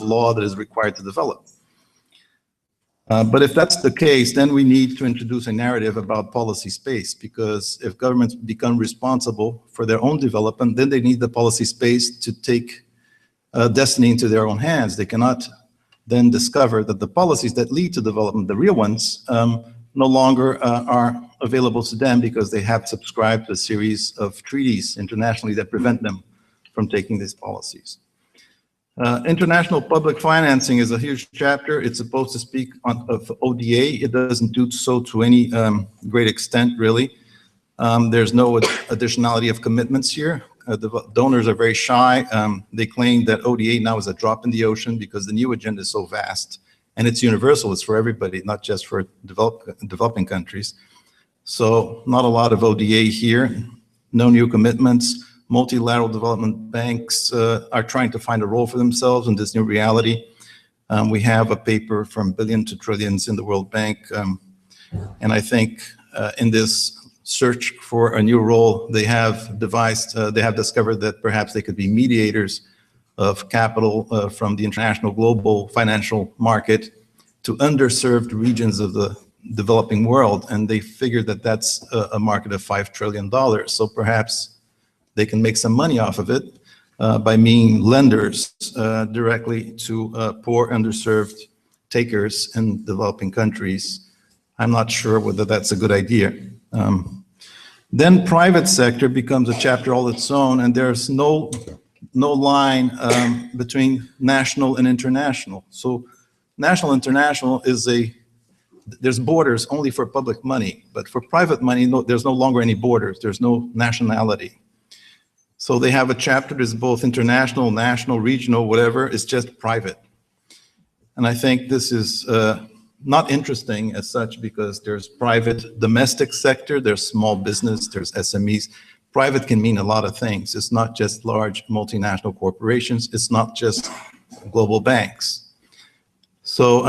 law that is required to develop. But if that's the case, then we need to introduce a narrative about policy space, because if governments become responsible for their own development, then they need the policy space to take destiny into their own hands. They cannot then discover that the policies that lead to development, the real ones, no longer are available to them because they have subscribed to a series of treaties internationally that prevent them from taking these policies. International public financing is a huge chapter. It's supposed to speak of ODA. It doesn't do so to any great extent, really. There's no additionality of commitments here. The donors are very shy. They claim that ODA now is a drop in the ocean because the new agenda is so vast, and it's universal. It's for everybody, not just for developing countries. So not a lot of ODA here, no new commitments. Multilateral development banks are trying to find a role for themselves in this new reality. We have a paper from billion to trillions in the World Bank. And I think in this search for a new role, they have discovered that perhaps they could be mediators of capital from the international global financial market to underserved regions of the developing world. And they figured that that's a market of $5 trillion. So perhaps they can make some money off of it by being lenders directly to poor, underserved takers in developing countries. I'm not sure whether that's a good idea. Then private sector becomes a chapter all its own, and there's no line between national and international. So national, international is there's borders only for public money, but for private money, there's no longer any borders. There's no nationality. So they have a chapter that's both international, national, regional, whatever. It's just private. And I think this is not interesting as such, because there's private domestic sector, there's small business, there's SMEs. Private can mean a lot of things. It's not just large multinational corporations. It's not just global banks. So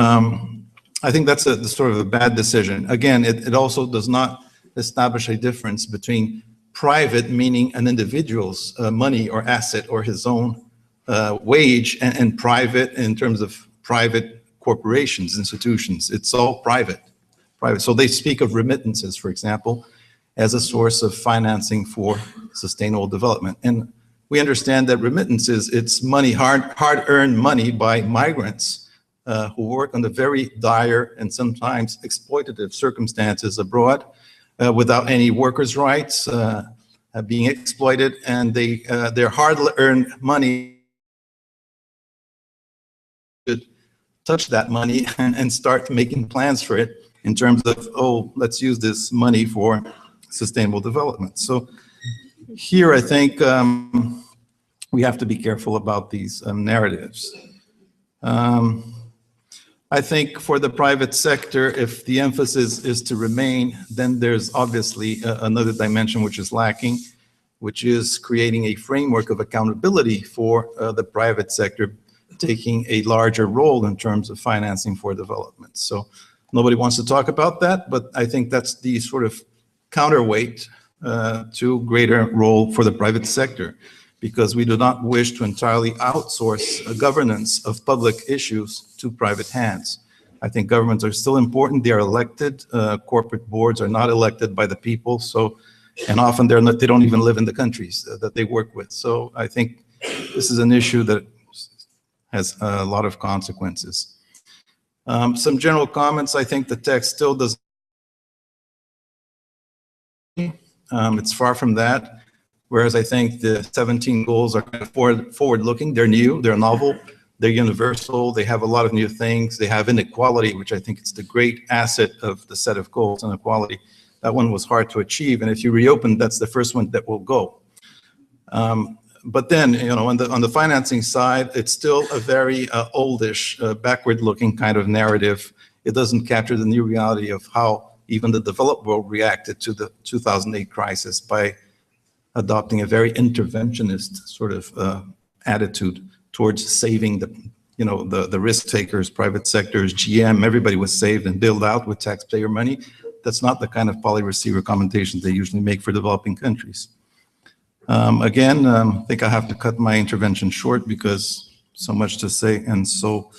I think that's sort of a bad decision. Again, it also does not establish a difference between private, meaning an individual's money or asset or his own wage, and private in terms of private corporations, institutions. It's all private. So they speak of remittances, for example, as a source of financing for sustainable development. And we understand that remittances, it's money, hard-earned money by migrants who work under very dire and sometimes exploitative circumstances abroad, without any workers' rights, being exploited, and their hard-earned money should touch that money and start making plans for it in terms of, oh, let's use this money for sustainable development. So here I think we have to be careful about these narratives. I think for the private sector, if the emphasis is to remain, then there's obviously another dimension which is lacking, which is creating a framework of accountability for the private sector taking a larger role in terms of financing for development. So nobody wants to talk about that, but I think that's the sort of counterweight to greater role for the private sector, because we do not wish to entirely outsource governance of public issues to private hands. I think governments are still important. They are elected. Corporate boards are not elected by the people. So, and often they don't even live in the countries that they work with. So I think this is an issue that has a lot of consequences. Some general comments. I think the text still does. It's far from that. Whereas I think the 17 goals are kind of forward-looking. They're new, they're novel, they're universal, they have a lot of new things. They have inequality, which I think is the great asset of the set of goals, inequality. That one was hard to achieve, and if you reopen, that's the first one that will go. But then, you know, on the financing side, it's still a very oldish, backward-looking kind of narrative. It doesn't capture the new reality of how even the developed world reacted to the 2008 crisis by adopting a very interventionist sort of attitude towards saving the risk takers, private sectors, GM, everybody was saved and bailed out with taxpayer money. That's not the kind of policy recommendations they usually make for developing countries. Again, I think I have to cut my intervention short because so much to say and so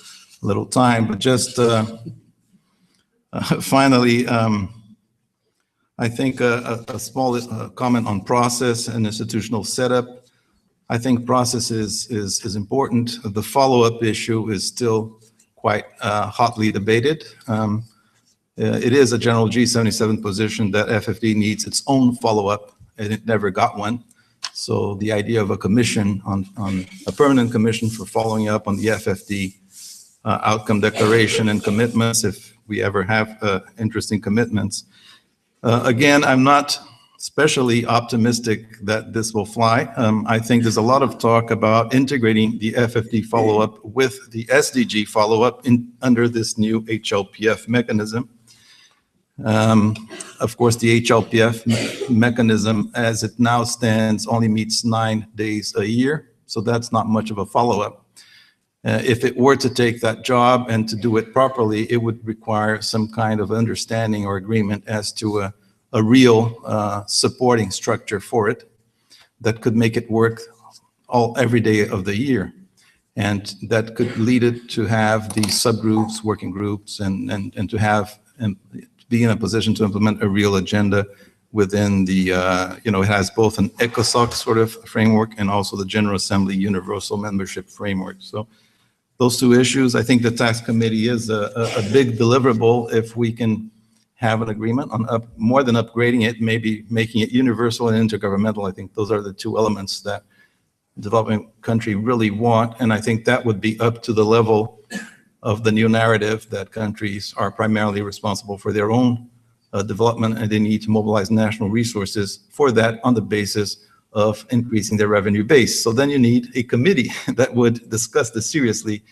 little time, but just finally, I think a small comment on process and institutional setup. I think process is important. The follow-up issue is still quite hotly debated. It is a general G77 position that FFD needs its own follow-up, and it never got one. So the idea of a commission on a permanent commission for following up on the FFD outcome declaration and commitments, if we ever have interesting commitments. Again, I'm not especially optimistic that this will fly. I think there's a lot of talk about integrating the FFD follow-up with the SDG follow-up under this new HLPF mechanism. Of course, the HLPF mechanism, as it now stands, only meets 9 days a year, so that's not much of a follow-up. If it were to take that job and to do it properly, it would require some kind of understanding or agreement as to a real supporting structure for it that could make it work every day of the year. And that could lead it to have these subgroups, working groups, and to have be in a position to implement a real agenda within the, it has both an ECOSOC sort of framework and also the General Assembly Universal Membership Framework. So those two issues, I think the tax committee is a big deliverable if we can have an agreement on more than upgrading it, maybe making it universal and intergovernmental. I think those are the two elements that the developing country really want. And I think that would be up to the level of the new narrative that countries are primarily responsible for their own development, and they need to mobilize national resources for that on the basis of increasing their revenue base. So then you need a committee that would discuss this seriously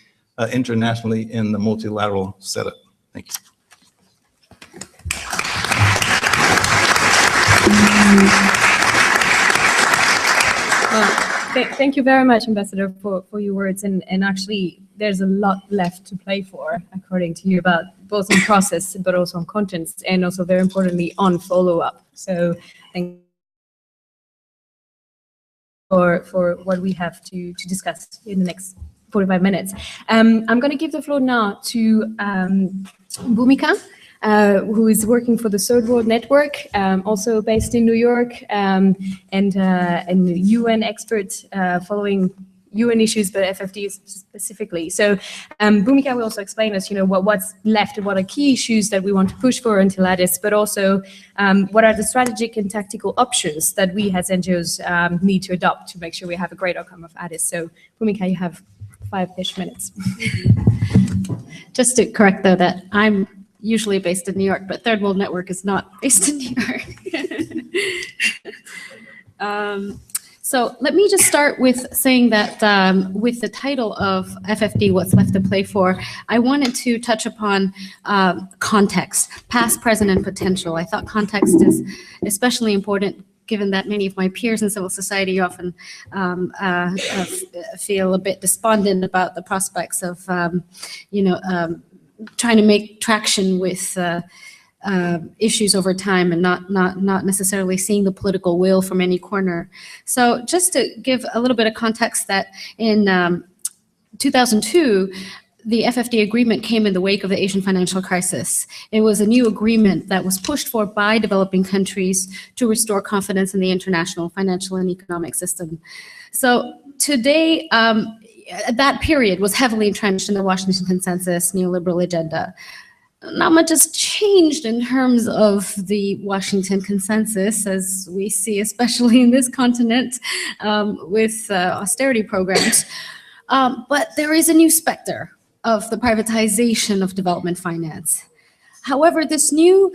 internationally in the multilateral setup. Thank you. Thank you very much, Ambassador, for your words. And actually, there's a lot left to play for, according to you, about both on process, but also on contents, and also very importantly on follow-up. So thank you for what we have to discuss in the next 45 minutes. I'm going to give the floor now to Bhumika, who is working for the Third World Network, also based in New York, and UN expert following UN issues, but FFD specifically. So Bhumika will also explain us, what's left and what are key issues that we want to push for until Addis, but also what are the strategic and tactical options that we as NGOs need to adopt to make sure we have a great outcome of Addis. So Bhumika, you have 5-ish minutes. Just to correct, though, that I'm usually based in New York, but Third World Network is not based in New York. So let me just start with saying that with the title of FFD, What's Left to Play For, I wanted to touch upon context, past, present, and potential. I thought context is especially important given that many of my peers in civil society often feel a bit despondent about the prospects of, trying to make traction with issues over time and not necessarily seeing the political will from any corner. So just to give a little bit of context, that in 2002, the FFD agreement came in the wake of the Asian financial crisis. It was a new agreement that was pushed for by developing countries to restore confidence in the international financial and economic system. So today, that period was heavily entrenched in the Washington Consensus neoliberal agenda. Not much has changed in terms of the Washington Consensus, as we see, especially in this continent, with austerity programs. But there is a new specter of the privatization of development finance. However, this new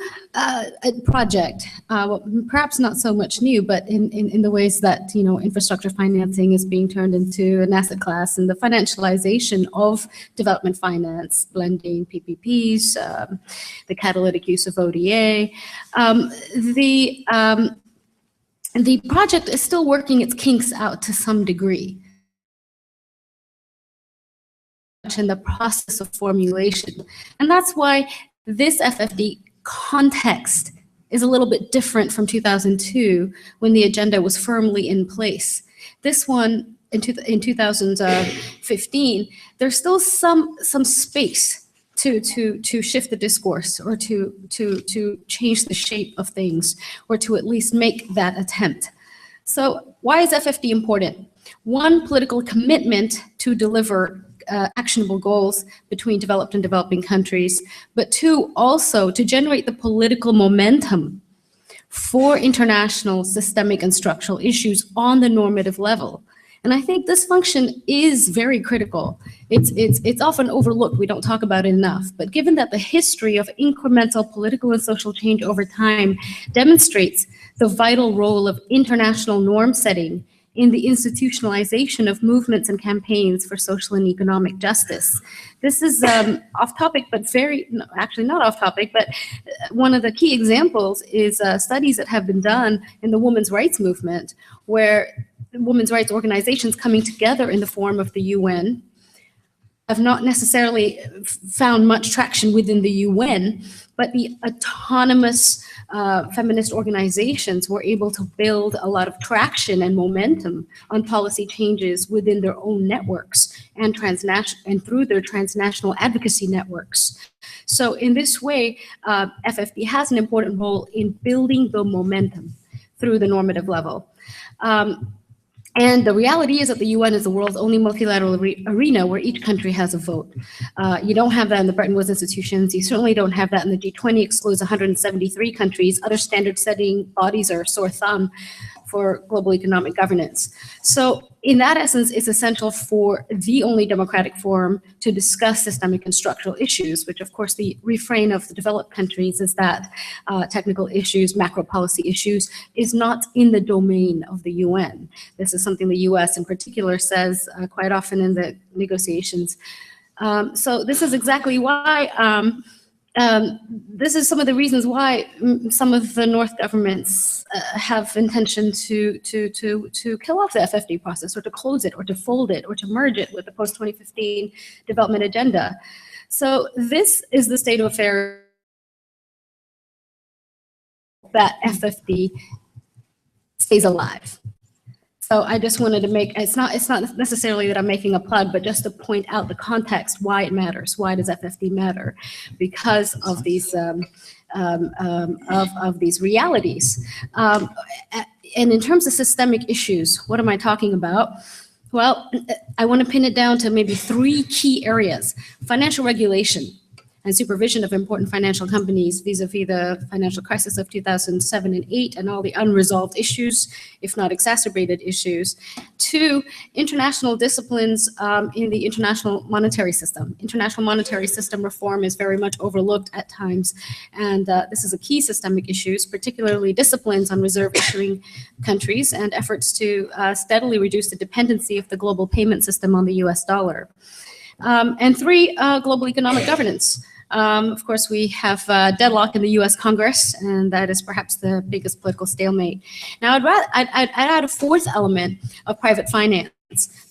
project, well, perhaps not so much new, but in the ways that infrastructure financing is being turned into an asset class, and the financialization of development finance, blending PPPs, the catalytic use of ODA, the project is still working its kinks out to some degree in the process of formulation, and that's why this FFD context is a little bit different from 2002 when the agenda was firmly in place. This one in 2015, there's still some space to shift the discourse, or to change the shape of things, or to at least make that attempt. So why is FFD important? One, political commitment to deliver actionable goals between developed and developing countries, but two, also to generate the political momentum for international systemic and structural issues on the normative level. And I think this function is very critical. It's often overlooked, we don't talk about it enough, but given that the history of incremental political and social change over time demonstrates the vital role of international norm setting in the institutionalization of movements and campaigns for social and economic justice. This is off topic, but actually not off topic, but one of the key examples is studies that have been done in the women's rights movement, where women's rights organizations coming together in the form of the UN have not necessarily found much traction within the UN, but the autonomous feminist organizations were able to build a lot of traction and momentum on policy changes within their own networks and through their transnational advocacy networks. So in this way, FFD has an important role in building the momentum through the normative level. And the reality is that the UN is the world's only multilateral arena where each country has a vote. You don't have that in the Bretton Woods institutions. You certainly don't have that in the G20, excludes 173 countries. Other standard-setting bodies are a sore thumb for global economic governance. So in that essence, it's essential for the only democratic forum to discuss systemic and structural issues, which of course the refrain of the developed countries is that technical issues, macro policy issues, is not in the domain of the UN. This is something the US in particular says quite often in the negotiations. So this is exactly why this is some of the reasons why some of the North governments have intention to kill off the FFD process, or to close it, or to fold it, or to merge it with the post-2015 development agenda. So this is the state of affairs that FFD stays alive. So I just wanted to make, it's not necessarily that I'm making a plug, but just to point out the context, why it matters. Why does FFD matter? Because of these these realities. And in terms of systemic issues, what am I talking about? Well, I want to pin it down to maybe 3 key areas: financial regulation and supervision of important financial companies vis-a-vis the financial crisis of 2007 and 8 and all the unresolved issues, if not exacerbated issues. 2, international disciplines in the international monetary system. International monetary system reform is very much overlooked at times, and this is a key systemic issue, particularly disciplines on reserve issuing countries and efforts to steadily reduce the dependency of the global payment system on the US dollar. And 3, global economic governance. Of course, we have deadlock in the US Congress, and that is perhaps the biggest political stalemate. Now, I'd add a 4th element of private finance.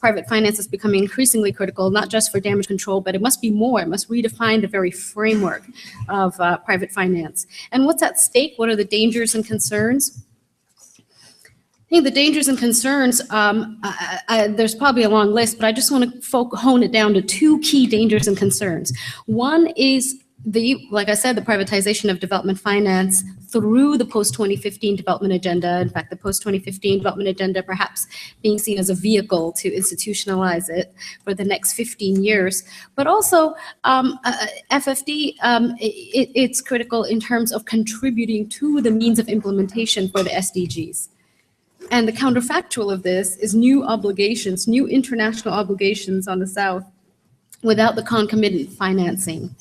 Private finance is becoming increasingly critical, not just for damage control, but it must be more. It must redefine the very framework of private finance. And what's at stake? What are the dangers and concerns? I think the dangers and concerns, there's probably a long list, but I just want to hone it down to 2 key dangers and concerns. One is like I said, the privatization of development finance through the post-2015 development agenda. In fact, the post-2015 development agenda perhaps being seen as a vehicle to institutionalize it for the next 15 years. But also, FFD, it's critical in terms of contributing to the means of implementation for the SDGs. And the counterfactual of this is new obligations, new international obligations on the South without the concomitant financing.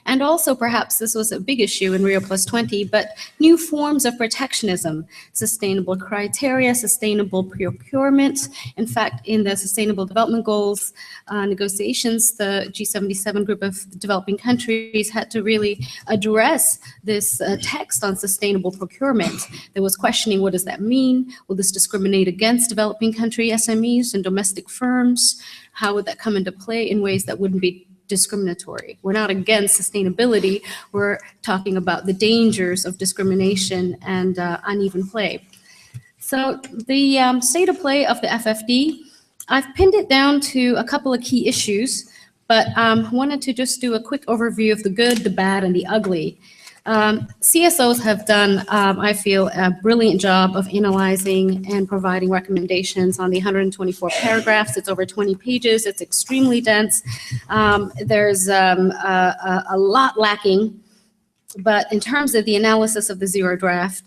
And also, perhaps this was a big issue in Rio+20, but new forms of protectionism, sustainable criteria, sustainable procurement. In fact, in the Sustainable Development Goals negotiations, the G77 group of developing countries had to really address this text on sustainable procurement. There was questioning, what does that mean? Will this discriminate against developing country SMEs and domestic firms? How would that come into play in ways that wouldn't be discriminatory? We're not against sustainability. We're talking about the dangers of discrimination and uneven play. So the state of play of the FFD, I've pinned it down to a couple of key issues, but wanted to just do a quick overview of the good, the bad, and the ugly. CSOs have done, I feel, a brilliant job of analyzing and providing recommendations on the 124 paragraphs. It's over 20 pages. It's extremely dense. There's a lot lacking, but in terms of the analysis of the zero draft,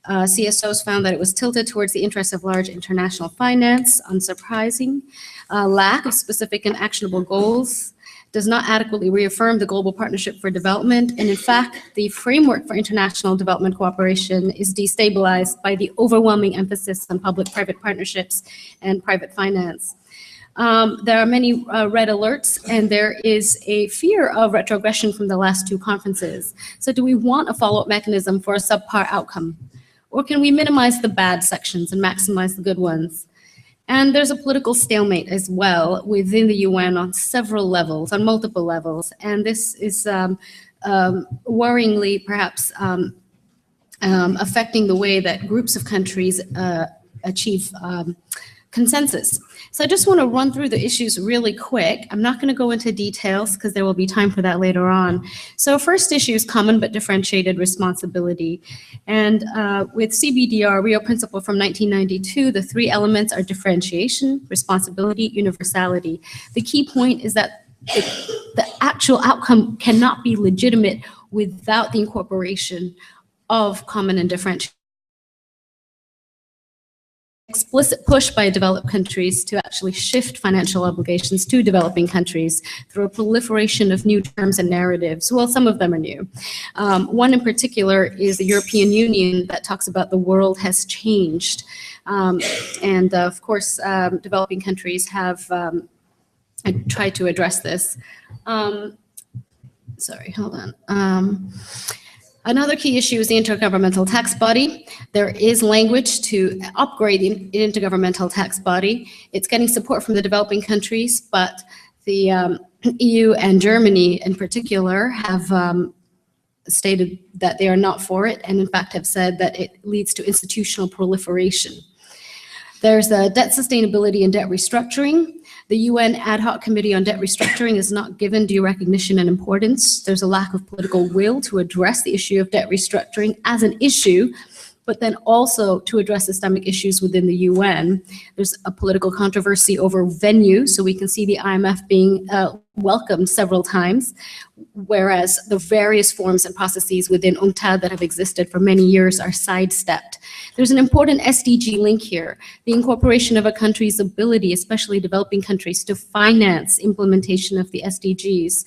CSOs found that it was tilted towards the interests of large international finance, unsurprising, lack of specific and actionable goals, does not adequately reaffirm the global partnership for development, and in fact, the framework for international development cooperation is destabilized by the overwhelming emphasis on public-private partnerships and private finance. There are many red alerts, and there is a fear of retrogression from the last two conferences. So do we want a follow-up mechanism for a subpar outcome? Or can we minimize the bad sections and maximize the good ones? And there's a political stalemate as well within the UN on several levels, on multiple levels. And this is worryingly perhaps affecting the way that groups of countries achieve consensus. So I just want to run through the issues really quick. I'm not going to go into details because there will be time for that later on. So first issue is common but differentiated responsibility. And with CBDR, Rio Principle from 1992, the three elements are differentiation, responsibility, universality. The key point is that the actual outcome cannot be legitimate without the incorporation of common and differentiated. Explicit push by developed countries to actually shift financial obligations to developing countries through a proliferation of new terms and narratives. Well, some of them are new. One in particular is the European Union that talks about the world has changed. And of course, developing countries have tried to address this. Sorry, hold on. Another key issue is the intergovernmental tax body. There is language to upgrade the intergovernmental tax body. It's getting support from the developing countries, but the EU and Germany in particular have stated that they are not for it, and in fact have said that it leads to institutional proliferation. There's debt sustainability and debt restructuring. The UN Ad Hoc Committee on Debt Restructuring is not given due recognition and importance. There's a lack of political will to address the issue of debt restructuring as an issue, but then also to address systemic issues within the UN. There's a political controversy over venue, so we can see the IMF being welcomed several times, whereas the various forms and processes within UNCTAD that have existed for many years are sidestepped. There's an important SDG link here. The incorporation of a country's ability, especially developing countries, to finance implementation of the SDGs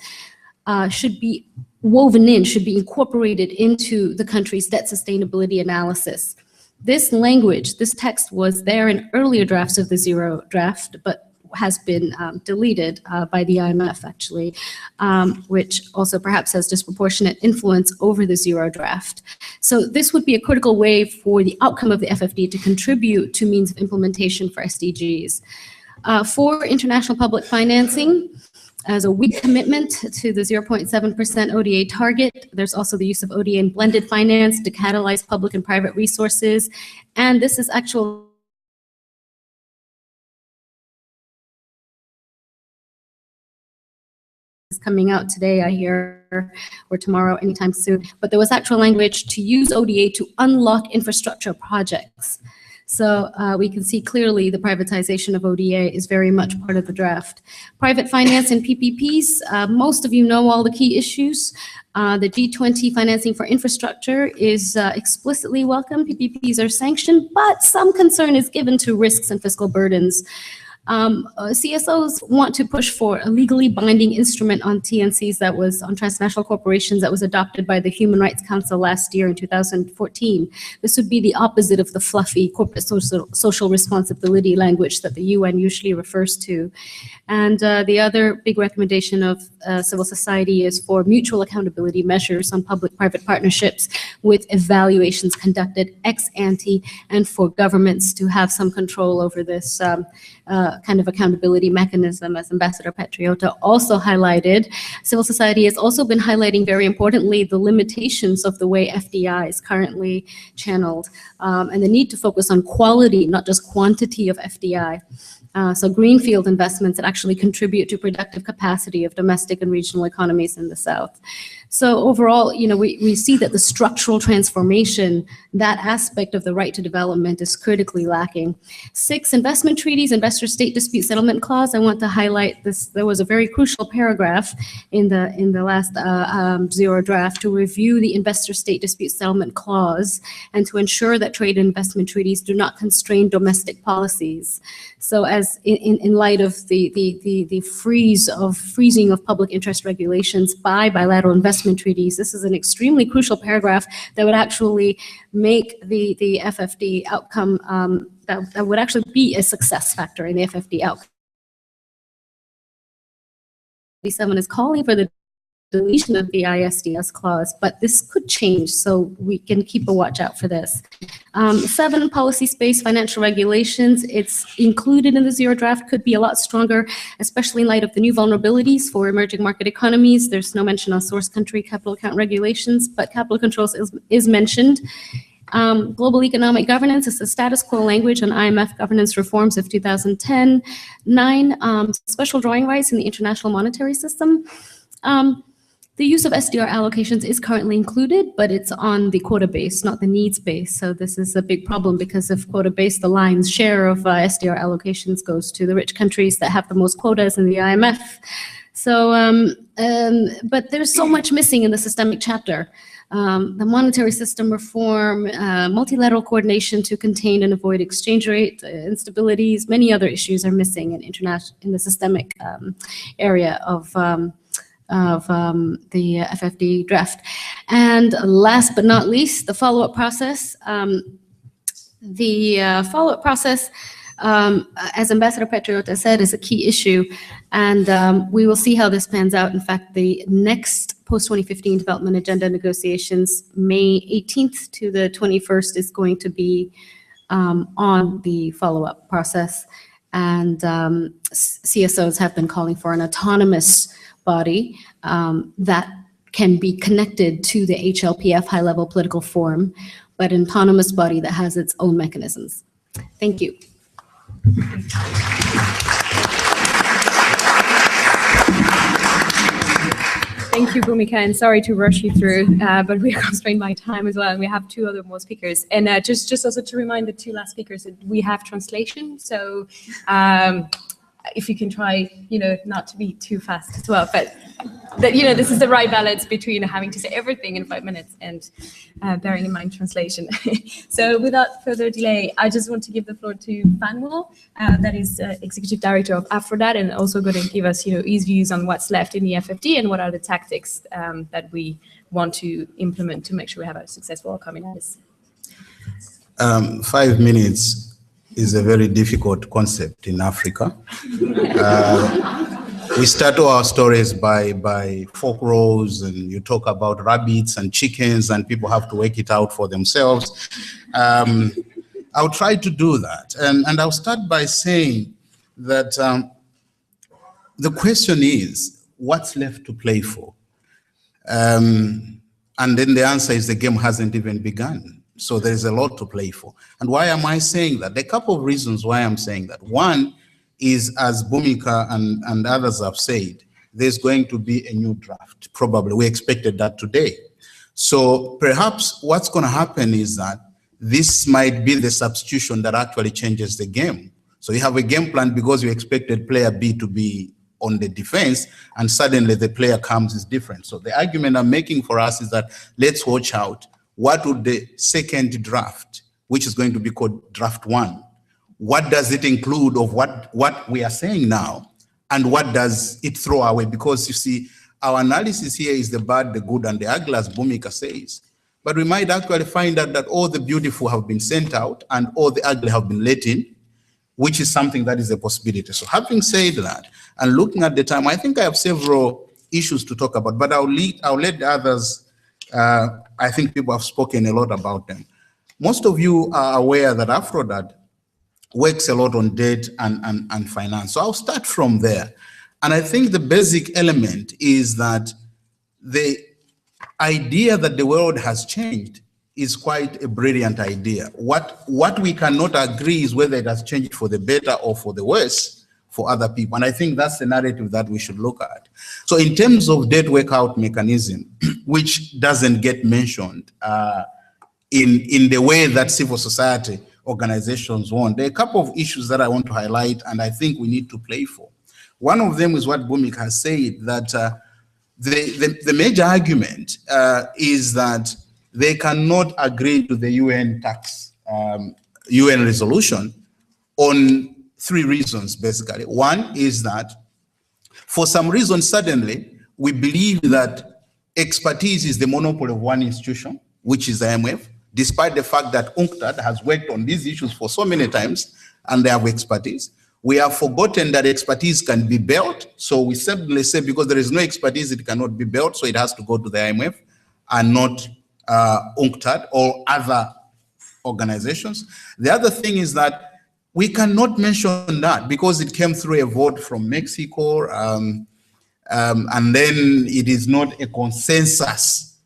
should be woven in, should be incorporated into the country's debt sustainability analysis. This language, this text was there in earlier drafts of the zero draft, but has been deleted by the IMF actually, which also perhaps has disproportionate influence over the zero draft. So this would be a critical way for the outcome of the FFD to contribute to means of implementation for SDGs. For international public financing, as a weak commitment to the 0.7% ODA target. There's also the use of ODA in blended finance to catalyze public and private resources. And this is actual coming out today, I hear, or tomorrow, anytime soon. But there was actual language to use ODA to unlock infrastructure projects. So we can see clearly the privatization of ODA is very much part of the draft. Private finance and PPPs, most of you know all the key issues. The G20 financing for infrastructure is explicitly welcome. PPPs are sanctioned, but some concern is given to risks and fiscal burdens. CSOs want to push for a legally binding instrument on TNCs that was on transnational corporations that was adopted by the Human Rights Council last year in 2014. This would be the opposite of the fluffy corporate social responsibility language that the UN usually refers to. And the other big recommendation of civil society is for mutual accountability measures on public-private partnerships with evaluations conducted ex ante, and for governments to have some control over this kind of accountability mechanism, as Ambassador Patriota also highlighted. Civil society has also been highlighting very importantly the limitations of the way FDI is currently channeled, and the need to focus on quality, not just quantity of FDI. So greenfield investments that actually contribute to productive capacity of domestic and regional economies in the South. So overall, we see that the structural transformation, that aspect of the right to development is critically lacking. 6, investment treaties, investor-state dispute settlement clause. I want to highlight this. There was a very crucial paragraph in the last zero draft to review the investor-state dispute settlement clause and to ensure that trade and investment treaties do not constrain domestic policies. So as in light of the freezing of public interest regulations by bilateral investment treaties, this is an extremely crucial paragraph that would actually make the FFD outcome, that would actually be a success factor in the FFD outcome. 7 is calling for the deletion of the ISDS clause, but this could change, so we can keep a watch out for this. 7, policy space financial regulations. It's included in the zero draft, could be a lot stronger, especially in light of the new vulnerabilities for emerging market economies. There's no mention on source country capital account regulations, but capital controls is mentioned. Global economic governance is the status quo language on IMF governance reforms of 2010. 9, special drawing rights in the international monetary system. The use of SDR allocations is currently included, but it's on the quota base, not the needs base. So this is a big problem because of quota base, the lion's share of SDR allocations goes to the rich countries that have the most quotas in the IMF. So, but there's so much missing in the systemic chapter. The monetary system reform, multilateral coordination to contain and avoid exchange rate instabilities, many other issues are missing in the systemic area of the FFD draft. And last but not least, the follow-up process. As Ambassador Petriota said, is a key issue, and we will see how this pans out. In fact, the next post-2015 development agenda negotiations, May 18th to the 21st, is going to be on the follow-up process. And CSOs have been calling for an autonomous body that can be connected to the HLPF high-level political forum, but an autonomous body that has its own mechanisms. Thank you. Thank you, Bhumika, and sorry to rush you through, but we are constrained by time as well, and we have 2 other more speakers. And just also to remind the 2 last speakers that we have translation, so if you can try, not to be too fast as well, but that, this is the right balance between having to say everything in 5 minutes and bearing in mind translation. So without further delay, I just want to give the floor to Fanwell, that is Executive Director of Eurodad, and also going to give us, his views on what's left in the FFD and what are the tactics that we want to implement to make sure we have a successful outcome in this. 5 minutes is a very difficult concept in Africa. We start our stories by folk rows, and you talk about rabbits and chickens, and people have to work it out for themselves. I'll try to do that. And I'll start by saying that the question is, what's left to play for? And then the answer is the game hasn't even begun. So there's a lot to play for. And why am I saying that? There are a couple of reasons why I'm saying that. One is, as Bhumika and others have said, there's going to be a new draft. Probably, we expected that today. So perhaps what's going to happen is that this might be the substitution that actually changes the game. So you have a game plan because you expected player B to be on the defense, and suddenly the player comes is different. So the argument I'm making for us is that let's watch out. What would the second draft, which is going to be called draft 1, what does it include of what we are saying now, and what does it throw away? Because you see, our analysis here is the bad, the good, and the ugly, as Bhumika says. But we might actually find out that all the beautiful have been sent out and all the ugly have been let in, which is something that is a possibility. So having said that, and looking at the time, I think I have several issues to talk about, but I'll let the others. I think people have spoken a lot about them. Most of you are aware that Eurodad works a lot on debt and finance. So I'll start from there. And I think the basic element is that the idea that the world has changed is quite a brilliant idea. What we cannot agree is whether it has changed for the better or for the worse for other people. And I think that's the narrative that we should look at. So in terms of debt workout mechanism, which doesn't get mentioned in the way that civil society organizations want, there are a couple of issues that I want to highlight and I think we need to play for. One of them is what Bhumika has said, that the major argument is that they cannot agree to the UN tax, UN resolution on 3 reasons, basically. One is that for some reason, suddenly, we believe that expertise is the monopoly of one institution, which is the IMF, despite the fact that UNCTAD has worked on these issues for so many times and they have expertise. We have forgotten that expertise can be built. So we suddenly say because there is no expertise, it cannot be built. So it has to go to the IMF and not UNCTAD or other organizations. The other thing is that we cannot mention that because it came through a vote from Mexico, and then it is not a consensus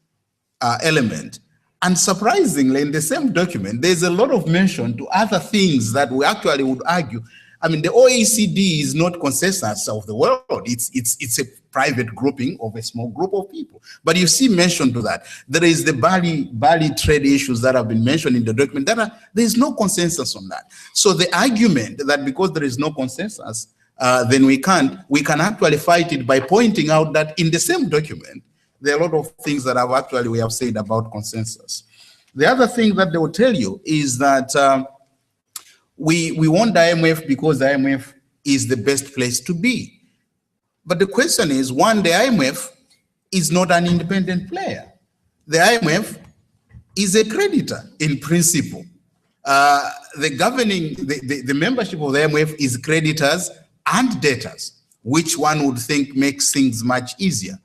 element. And surprisingly, in the same document, there's a lot of mention to other things that we actually would argue. I mean, the OECD is not consensus of the world. It's a private grouping of a small group of people. But you see mention to that. There is the Bali trade issues that have been mentioned in the document. There is no consensus on that. So the argument that because there is no consensus, then we can actually fight it by pointing out that in the same document, there are a lot of things that we have said about consensus. The other thing that they will tell you is that we want the IMF because the IMF is the best place to be. But the question is, one, the IMF is not an independent player. The IMF is a creditor in principle. The membership of the IMF is creditors and debtors, which one would think makes things much easier.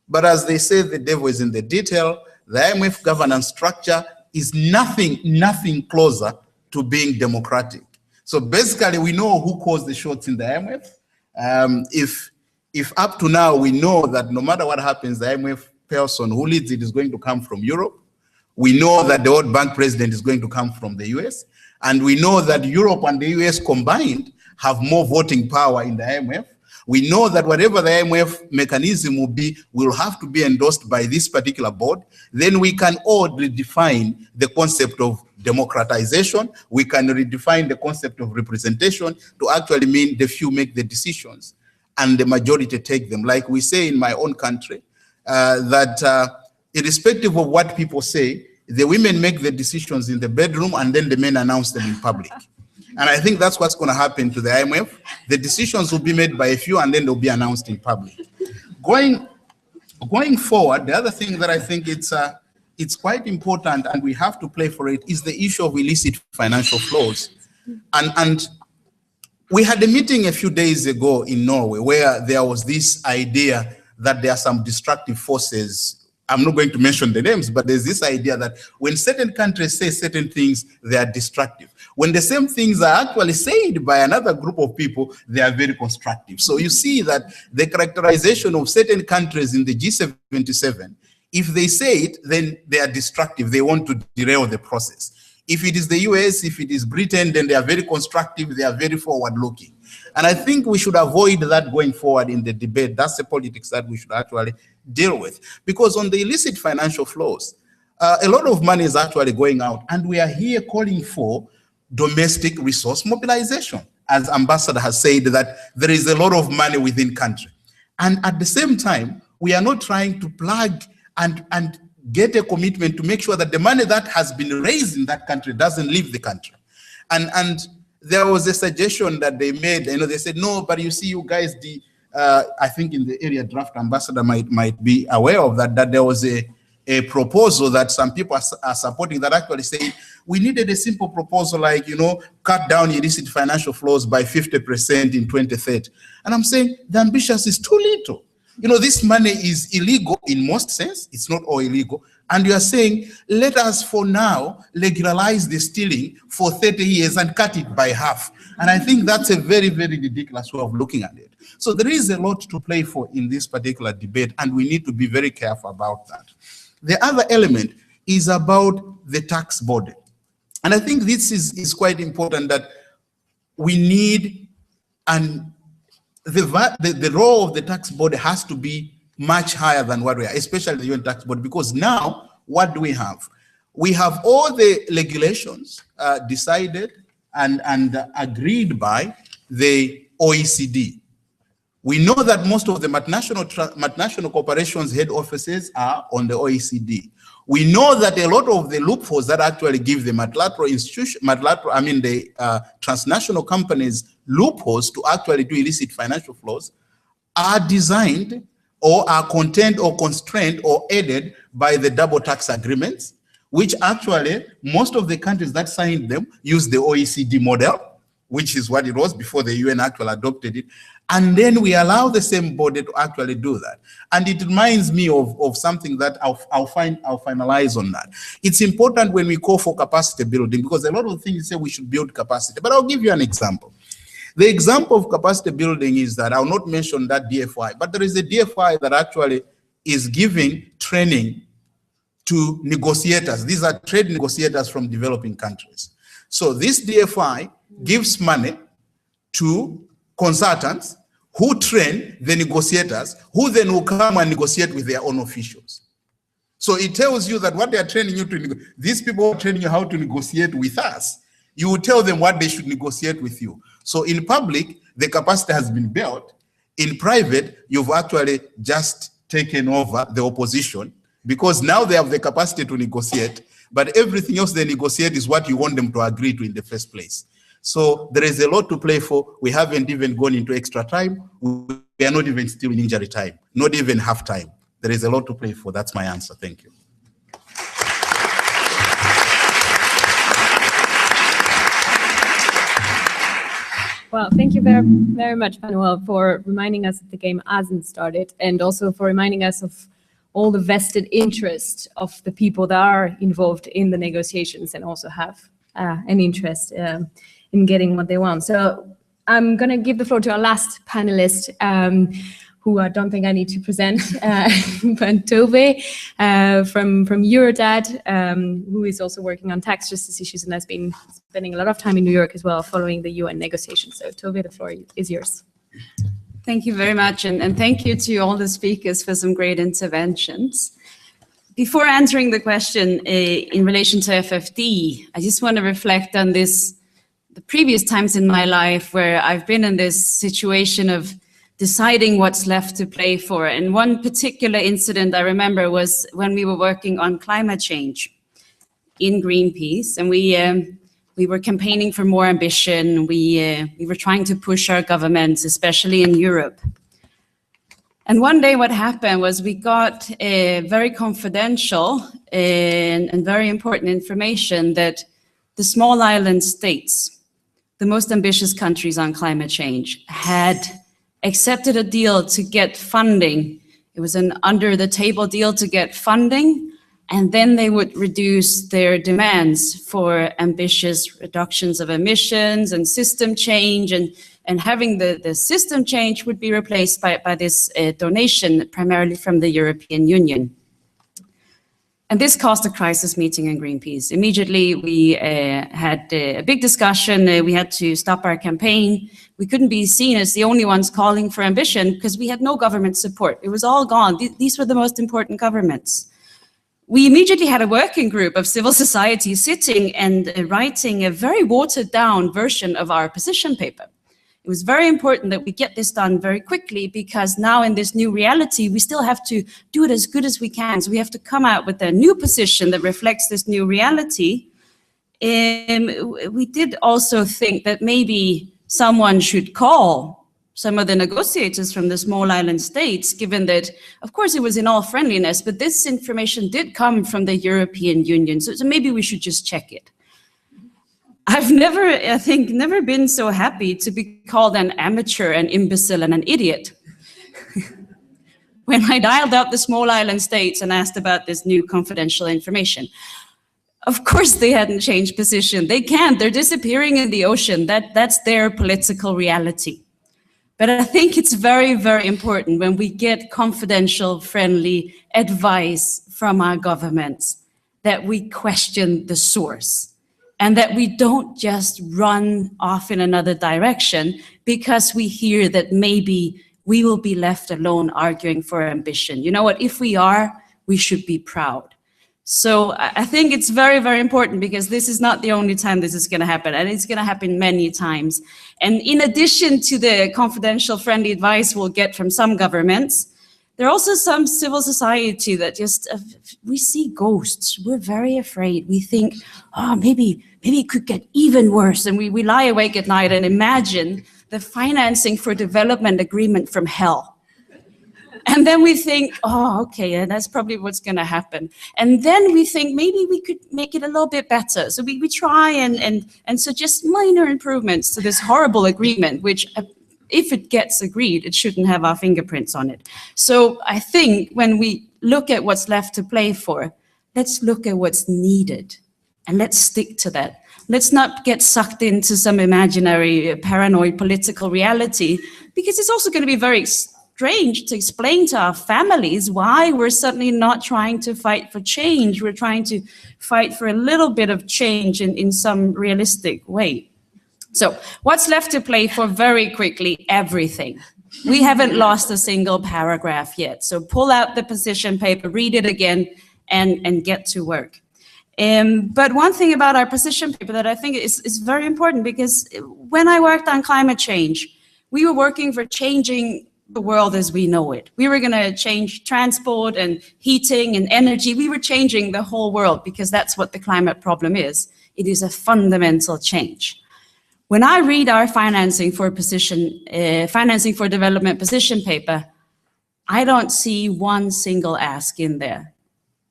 But as they say, the devil is in the detail. The IMF governance structure is nothing closer to being democratic. So basically, we know who calls the shots in the IMF. If up to now we know that no matter what happens, the IMF person who leads it is going to come from Europe. We know that the World Bank president is going to come from the US. And we know that Europe and the US combined have more voting power in the IMF. We know that whatever the IMF mechanism will be, will have to be endorsed by this particular board. Then we can all redefine the concept of democratization. We can redefine the concept of representation to actually mean the few make the decisions and the majority take them. Like we say in my own country, that irrespective of what people say, the women make the decisions in the bedroom and then the men announce them in public. And I think that's what's going to happen to the IMF. The decisions will be made by a few and then they'll be announced in public. Going forward, the other thing that I think it's quite important and we have to play for it is the issue of illicit financial flows. And we had a meeting a few days ago in Norway where there was this idea that there are some destructive forces. I'm not going to mention the names, but there's this idea that when certain countries say certain things, they are destructive. When the same things are actually said by another group of people, they are very constructive. So you see that the characterization of certain countries in the G77, if they say it, then they are destructive. They want to derail the process. If it is the US, if it is Britain, then they are very constructive. They are very forward-looking. And I think we should avoid that going forward in the debate. That's the politics that we should actually deal with. Because on the illicit financial flows, a lot of money is actually going out. And we are here calling for domestic resource mobilization. As Ambassador has said, that there is a lot of money within country. And at the same time, we are not trying to plug and get a commitment to make sure that the money that has been raised in that country doesn't leave the country. And there was a suggestion that they made, they said, no, but you see, you guys, I think in the area draft ambassador might be aware of that there was a proposal that some people are supporting that actually say, we needed a simple proposal like, cut down illicit financial flows by 50% in 2030. And I'm saying the ambitious is too little. This money is illegal in most sense. It's not all illegal. And you are saying, let us for now legalize the stealing for 30 years and cut it by half. And I think that's a very, very ridiculous way of looking at it. So there is a lot to play for in this particular debate, and we need to be very careful about that. The other element is about the tax body. And I think this is quite important, that we need, and the role of the tax body has to be much higher than what we are, especially the UN tax board, because now what do we have? We have all the regulations decided and agreed by the OECD. We know that most of the multinational corporations head offices are on the OECD. We know that a lot of the loopholes that actually give the transnational companies loopholes to actually do illicit financial flows are designed or are contained or constrained or aided by the double tax agreements, which actually most of the countries that signed them use the OECD model, which is what it was before the UN actually adopted it. And then we allow the same body to actually do that. And it reminds me of something that I'll finalize on that. It's important when we call for capacity building, because a lot of things say we should build capacity, but I'll give you an example. The example of capacity building is that I'll not mention that DFI, but there is a DFI that actually is giving training to negotiators. These are trade negotiators from developing countries. So this DFI gives money to consultants who train the negotiators, who then will come and negotiate with their own officials. So it tells you that what they are training you to, these people are training you how to negotiate with us. You will tell them what they should negotiate with you. So in public, the capacity has been built. In private, you've actually just taken over the opposition, because now they have the capacity to negotiate, but everything else they negotiate is what you want them to agree to in the first place. So there is a lot to play for. We haven't even gone into extra time. We are not even still in injury time, not even half time. There is a lot to play for. That's my answer. Thank you. Well, thank you very, very much, Manuel, for reminding us that the game hasn't started, and also for reminding us of all the vested interest of the people that are involved in the negotiations and also have an interest in getting what they want. So I'm going to give the floor to our last panelist, who I don't think I need to present, but Tove from Eurodad, who is also working on tax justice issues and has been spending a lot of time in New York as well, following the UN negotiations. So Tove, the floor is yours. Thank you very much, and thank you to all the speakers for some great interventions. Before answering the question in relation to FFD, I just want to reflect on the previous times in my life where I've been in this situation of deciding what's left to play for. And one particular incident I remember was when we were working on climate change in Greenpeace, and we were campaigning for more ambition. We were trying to push our governments, especially in Europe. And one day what happened was we got a very confidential and very important information that the small island states, the most ambitious countries on climate change, had accepted a deal to get funding. It was an under-the-table deal to get funding, and then they would reduce their demands for ambitious reductions of emissions and system change, and having the system change would be replaced by this donation, primarily from the European Union. And this caused a crisis meeting in Greenpeace. Immediately, we had a big discussion. We had to stop our campaign. We couldn't be seen as the only ones calling for ambition because we had no government support. It was all gone. These were the most important governments. We immediately had a working group of civil society sitting and writing a very watered down version of our position paper. It was very important that we get this done very quickly, because now in this new reality, we still have to do it as good as we can. So we have to come out with a new position that reflects this new reality. We did also think that maybe someone should call some of the negotiators from the small island states, given that, of course, it was in all friendliness, but this information did come from the European Union. So maybe we should just check it. I've never been so happy to be called an amateur, an imbecile, and an idiot. When I dialed up the small island states and asked about this new confidential information. Of course they hadn't changed position. They can't, they're disappearing in the ocean. That's their political reality. But I think it's very, very important when we get confidential, friendly advice from our governments that we question the source and that we don't just run off in another direction because we hear that maybe we will be left alone arguing for ambition. You know what? If we are, we should be proud. So I think it's very, very important, because this is not the only time this is going to happen, and it's going to happen many times. And in addition to the confidential friendly advice we'll get from some governments, there are also some civil society that just, we see ghosts. We're very afraid. We think, oh, maybe it could get even worse. And we lie awake at night and imagine the financing for development agreement from hell. And then we think, oh, okay, yeah, that's probably what's going to happen. And then we think maybe we could make it a little bit better. So we try and suggest minor improvements to this horrible agreement, which if it gets agreed, it shouldn't have our fingerprints on it. So I think when we look at what's left to play for, let's look at what's needed and let's stick to that. Let's not get sucked into some imaginary paranoid political reality, because it's also going to be very strange to explain to our families why we're suddenly not trying to fight for change. We're trying to fight for a little bit of change in some realistic way. So what's left to play for? Very quickly, everything. We haven't lost a single paragraph yet. So pull out the position paper, read it again, and get to work. But one thing about our position paper that I think is very important, because when I worked on climate change, we were working for changing the world as we know it. We were going to change transport and heating and energy. We were changing the whole world, because that's what the climate problem is. It is a fundamental change. When I read our financing for development position paper, I don't see one single ask in there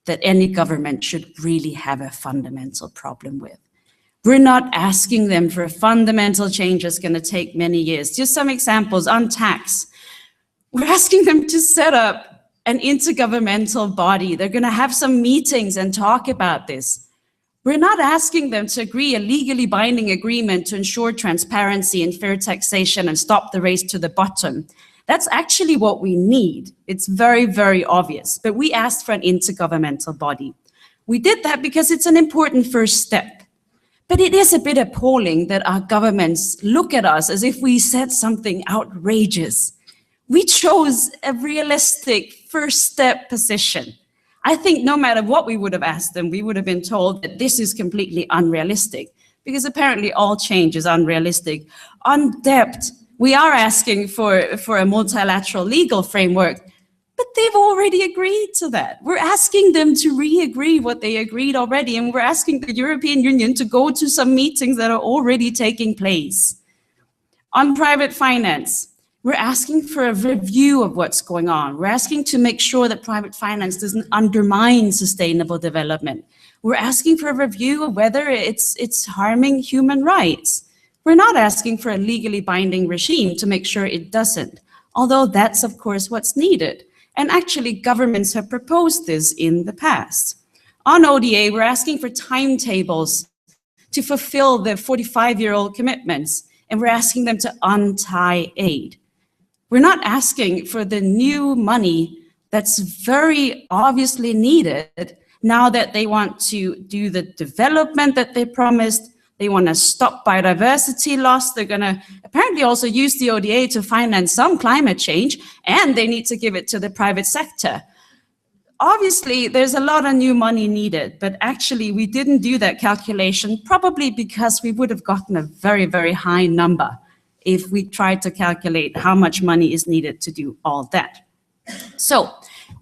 that any government should really have a fundamental problem with. We're not asking them for a fundamental change that's going to take many years. Just some examples on tax. We're asking them to set up an intergovernmental body. They're going to have some meetings and talk about this. We're not asking them to agree a legally binding agreement to ensure transparency and fair taxation and stop the race to the bottom. That's actually what we need. It's very, very obvious. But we asked for an intergovernmental body. We did that because it's an important first step. But it is a bit appalling that our governments look at us as if we said something outrageous. We chose a realistic first step position. I think no matter what we would have asked them, we would have been told that this is completely unrealistic, because apparently all change is unrealistic. On debt, we are asking for a multilateral legal framework, but they've already agreed to that. We're asking them to re-agree what they agreed already, and we're asking the European Union to go to some meetings that are already taking place. On private finance, we're asking for a review of what's going on. We're asking to make sure that private finance doesn't undermine sustainable development. We're asking for a review of whether it's harming human rights. We're not asking for a legally binding regime to make sure it doesn't, although that's, of course, what's needed. And actually, governments have proposed this in the past. On ODA, we're asking for timetables to fulfill the 45-year-old commitments, and we're asking them to untie aid. We're not asking for the new money that's very obviously needed now that they want to do the development that they promised. They want to stop biodiversity loss. They're going to apparently also use the ODA to finance some climate change, and they need to give it to the private sector. Obviously, there's a lot of new money needed, but actually we didn't do that calculation, probably because we would have gotten a very, very high number if we tried to calculate how much money is needed to do all that. So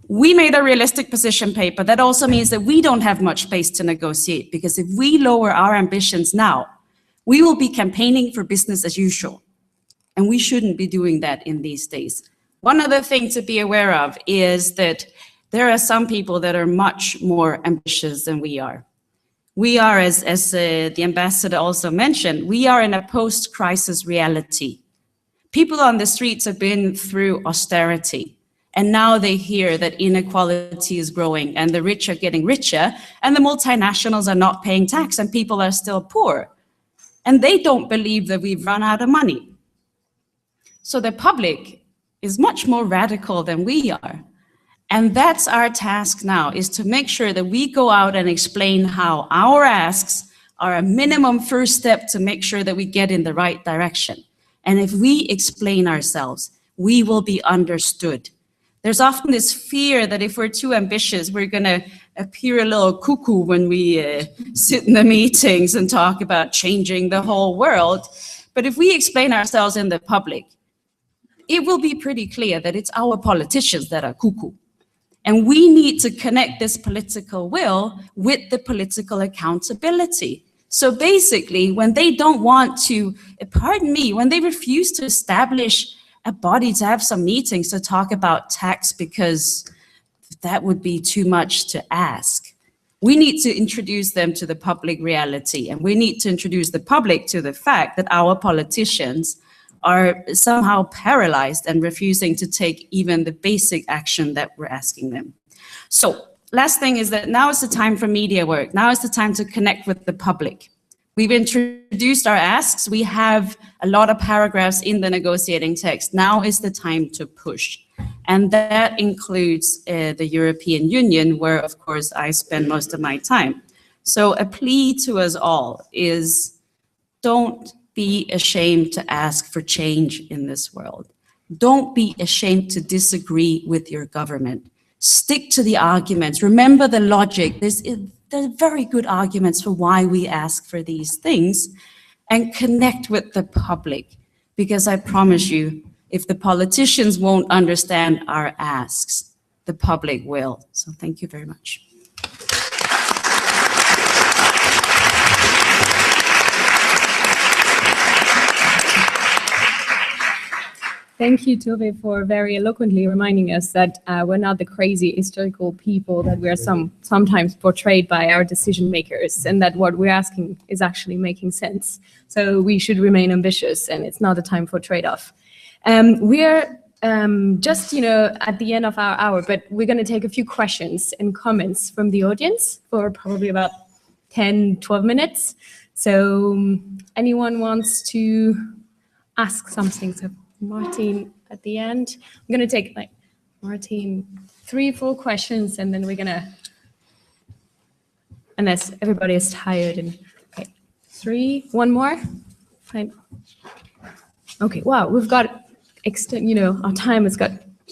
we made a realistic position paper. That also means that we don't have much space to negotiate, because if we lower our ambitions now, we will be campaigning for business as usual. And we shouldn't be doing that in these days. One other thing to be aware of is that there are some people that are much more ambitious than we are. We are, as the ambassador also mentioned, we are in a post-crisis reality. People on the streets have been through austerity, and now they hear that inequality is growing and the rich are getting richer and the multinationals are not paying tax and people are still poor. And they don't believe that we've run out of money. So the public is much more radical than we are. And that's our task now, is to make sure that we go out and explain how our asks are a minimum first step to make sure that we get in the right direction. And if we explain ourselves, we will be understood. There's often this fear that if we're too ambitious, we're going to appear a little cuckoo when we sit in the meetings and talk about changing the whole world. But if we explain ourselves in the public, it will be pretty clear that it's our politicians that are cuckoo. And we need to connect this political will with the political accountability. So basically, when they don't want to, pardon me, when they refuse to establish a body to have some meetings to talk about tax because that would be too much to ask, we need to introduce them to the public reality, and we need to introduce the public to the fact that our politicians are somehow paralyzed and refusing to take even the basic action that we're asking them. So last thing is that now is the time for media work. Now is the time to connect with the public. We've introduced our asks. We have a lot of paragraphs in the negotiating text. Now is the time to push. And that includes the European Union, where, of course, I spend most of my time. So a plea to us all is, don't be ashamed to ask for change in this world. Don't be ashamed to disagree with your government. Stick to the arguments. Remember the logic. There's very good arguments for why we ask for these things, and connect with the public. Because I promise you, if the politicians won't understand our asks, the public will. So thank you very much. Thank you, Tove, for very eloquently reminding us that we're not the crazy hysterical people that we are sometimes portrayed by our decision makers, and that what we're asking is actually making sense. So we should remain ambitious, and it's not the time for trade-off. We're just, at the end of our hour, but we're going to take a few questions and comments from the audience for probably about 10, 12 minutes. So anyone wants to ask something? So Martin at the end. I'm going to take, Martin, 3 full questions, and then we're going to, unless everybody is tired. And okay, 3, 1 more. Fine. Okay, wow, we've got, our time has got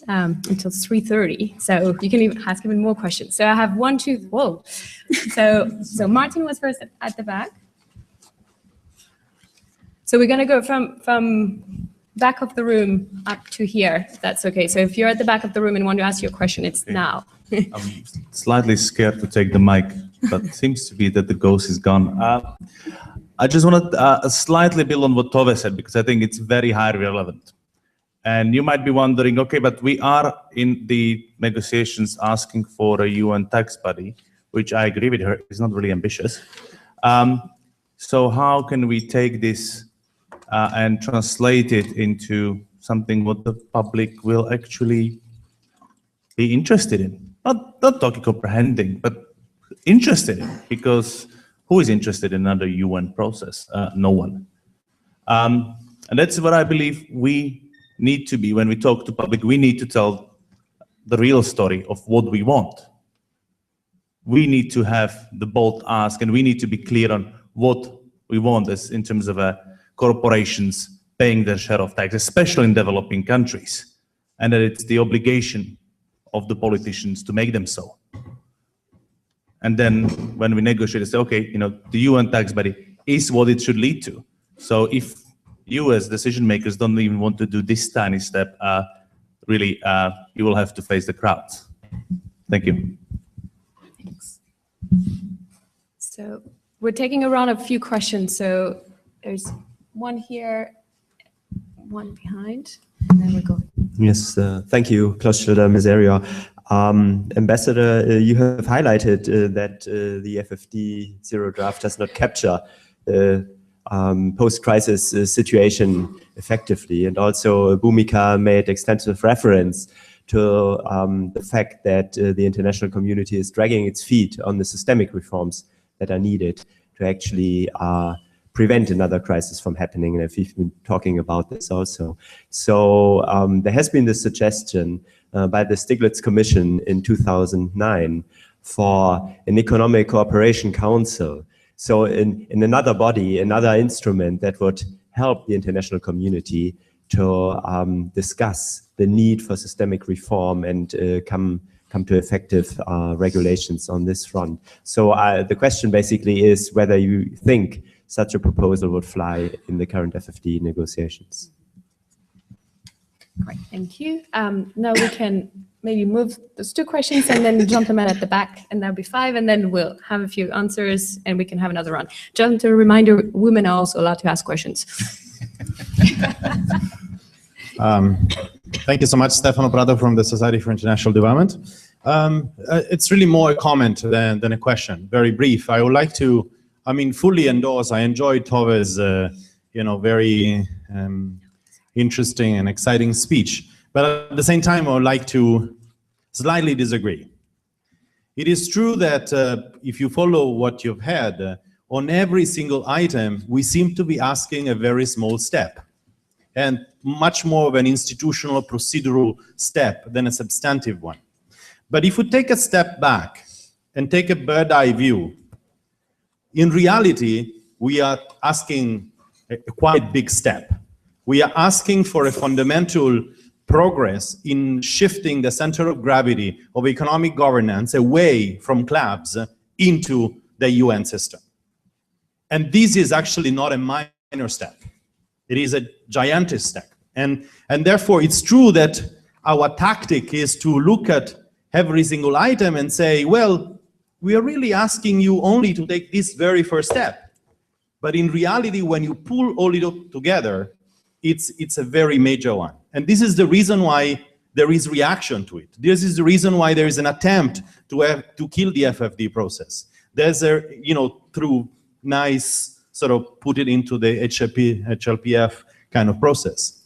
until 3:30, so you can even ask even more questions. So I have 1, 2, whoa. So Martin was first at the back. So we're going to go from back of the room up to here, if that's okay. So if you're at the back of the room and want to ask your question, it's now. I'm slightly scared to take the mic, but it seems to be that the ghost is gone. I just want to slightly build on what Tove said, because I think it's very highly relevant. And you might be wondering, okay, but we are in the negotiations asking for a UN tax body, which I agree with her, is not really ambitious. So how can we take this and translate it into something what the public will actually be interested in? Not talking comprehending, but interested in, because who is interested in another UN process? No one. And that's what I believe we need to be. When we talk to public, we need to tell the real story of what we want. We need to have the bold ask, and we need to be clear on what we want as in terms of corporations paying their share of tax, especially in developing countries, and that it's the obligation of the politicians to make them so. And then when we negotiate, say, okay, the UN tax body is what it should lead to. So if you as decision makers don't even want to do this tiny step, really, you will have to face the crowds. Thank you. Thanks. So we're taking around a few questions. So there's one here, one behind, and then we go. Yes, thank you, Klaus Schröder, Miseria. Ambassador, you have highlighted that the FFD zero draft does not capture the post-crisis situation effectively. And also Bhumika made extensive reference to the fact that the international community is dragging its feet on the systemic reforms that are needed to actually prevent another crisis from happening. And we've been talking about this also. So there has been the suggestion by the Stiglitz Commission in 2009 for an Economic Cooperation Council. So in another body, another instrument that would help the international community to discuss the need for systemic reform and come to effective regulations on this front. So the question basically is whether you think such a proposal would fly in the current FFD negotiations. Great, thank you. Now we can maybe move those 2 questions and then gentlemen at the back, and that'll be 5, and then we'll have a few answers and we can have another round. Just a reminder, women are also allowed to ask questions. Thank you so much, Stefano Prado from the Society for International Development. It's really more a comment than a question, very brief. I would like to, fully endorse, I enjoyed Tove's, very interesting and exciting speech. But at the same time, I would like to slightly disagree. It is true that if you follow what you've had, on every single item, we seem to be asking a very small step, and much more of an institutional procedural step than a substantive one. But if we take a step back and take a bird's-eye view, in reality, we are asking a quite big step. We are asking for a fundamental progress in shifting the center of gravity of economic governance away from clubs into the UN system. And this is actually not a minor step. It is a gigantic step. And therefore, it's true that our tactic is to look at every single item and say, well, we are really asking you only to take this very first step. But in reality, when you pull all it together, it's a very major one. And this is the reason why there is reaction to it. This is the reason why there is an attempt to kill the FFD process. There's through nice sort of put it into the HLPF kind of process.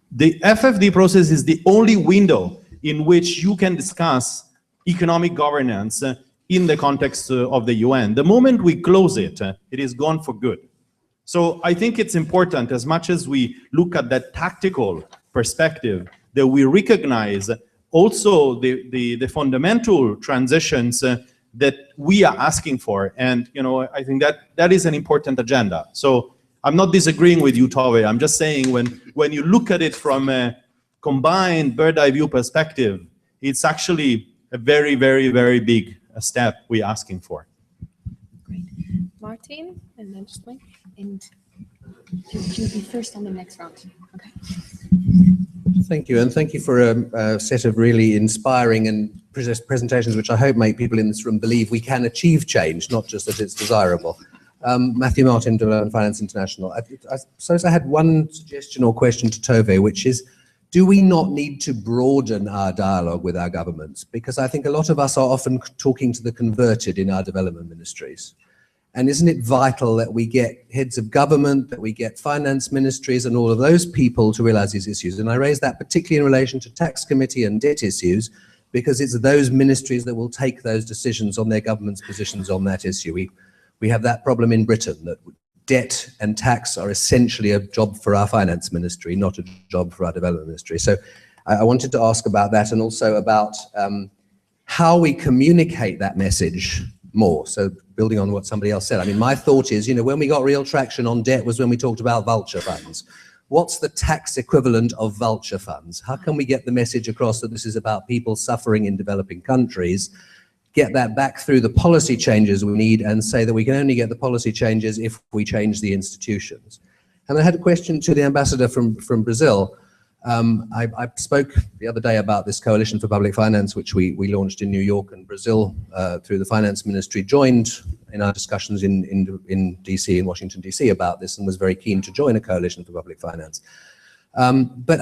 The FFD process is the only window in which you can discuss economic governance in the context of the UN. The moment we close it, it is gone for good. So I think it's important, as much as we look at that tactical perspective, that we recognize also the fundamental transitions that we are asking for. And I think that is an important agenda. So I'm not disagreeing with you, Tove. I'm just saying when you look at it from a combined bird's-eye view perspective, it's actually a very, very, very big step we're asking for. Great. Martin, and then just Mike. And you'll be first on the next round. Okay. Thank you, and thank you for a set of really inspiring and presentations, which I hope make people in this room believe we can achieve change, not just that it's desirable. Matthew Martin, Development Finance International. I suppose I had one suggestion or question to Tove, which is, do we not need to broaden our dialogue with our governments? Because I think a lot of us are often talking to the converted in our development ministries. And isn't it vital that we get heads of government, that we get finance ministries and all of those people to realize these issues? And I raise that particularly in relation to tax committee and debt issues, because it's those ministries that will take those decisions on their government's positions on that issue. We have that problem in Britain, that debt and tax are essentially a job for our finance ministry, not a job for our development ministry. So I wanted to ask about that, and also about how we communicate that message more. So building on what somebody else said, I mean, my thought is, when we got real traction on debt was when we talked about vulture funds. What's the tax equivalent of vulture funds? How can we get the message across that this is about people suffering in developing countries, get that back through the policy changes we need, and say that we can only get the policy changes if we change the institutions? And I had a question to the ambassador from Brazil. I spoke the other day about this Coalition for Public Finance, which we launched in New York, and Brazil, through the Finance Ministry, joined in our discussions in DC, in Washington, DC, about this, and was very keen to join a Coalition for Public Finance. But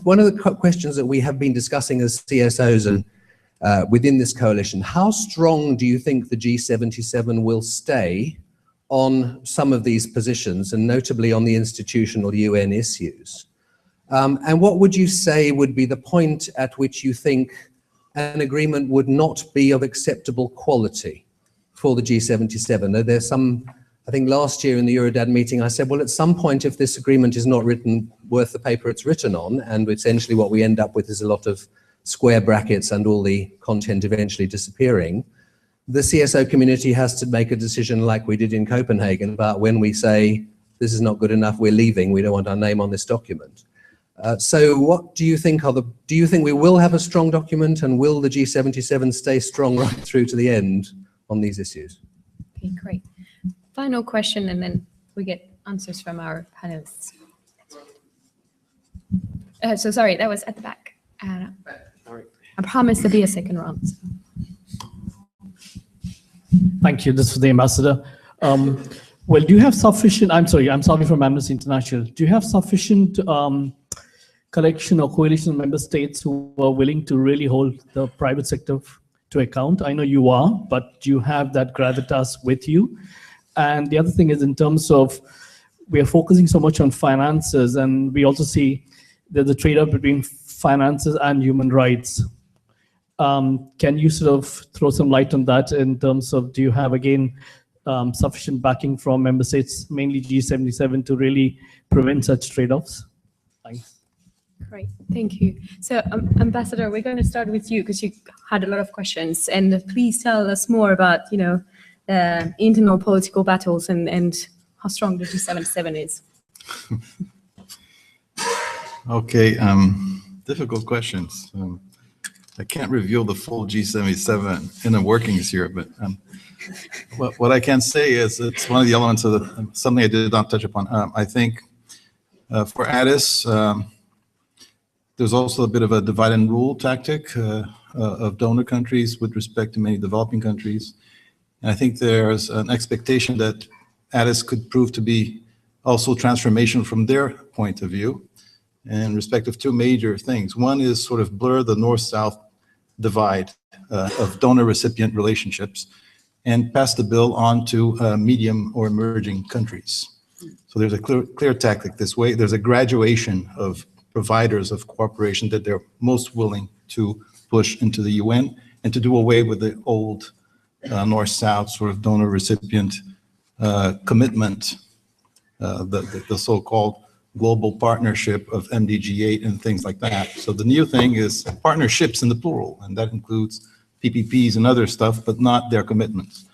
one of the questions that we have been discussing as CSOs and within this coalition, how strong do you think the G77 will stay on some of these positions, and notably on the institutional UN issues? And what would you say would be the point at which you think an agreement would not be of acceptable quality for the G77? There's I think last year in the Eurodad meeting, I said, well, at some point, if this agreement is not written worth the paper it's written on, and essentially what we end up with is a lot of square brackets and all the content eventually disappearing, the CSO community has to make a decision like we did in Copenhagen about when we say, this is not good enough, we're leaving, we don't want our name on this document. So what do you think do you think we will have a strong document, and will the G77 stay strong right through to the end on these issues? Okay, great. Final question, and then we get answers from our panelists. So sorry, that was at the back. I promise there'll be a second round. Thank you. This is the ambassador. Well, do you have sufficient, I'm sorry from Amnesty International. Do you have sufficient collection or coalition of member states who are willing to really hold the private sector to account? I know you are, but do you have that gravitas with you? And the other thing is, in terms of, we are focusing so much on finances, and we also see there's a trade-off between finances and human rights. Can you sort of throw some light on that in terms of, do you have, again, sufficient backing from member states, mainly G77, to really prevent such trade-offs? Thanks. Great, thank you. So, Ambassador, we're going to start with you because you had a lot of questions, and please tell us more about, internal political battles and how strong the G77 is. Okay, difficult questions. I can't reveal the full G77 inner workings here, but what I can say is it's one of the elements of something I did not touch upon. I think for Addis, there's also a bit of a divide and rule tactic of donor countries with respect to many developing countries. And I think there's an expectation that Addis could prove to be also transformational from their point of view in respect of two major things. One is sort of blur the north-south divide of donor-recipient relationships and pass the bill on to medium or emerging countries. So there's a clear tactic this way. There's a graduation of providers of cooperation that they're most willing to push into the UN and to do away with the old north-south sort of donor-recipient commitment, the so-called global partnership of MDG8 and things like that. So the new thing is partnerships in the plural, and that includes PPPs and other stuff, but not their commitments.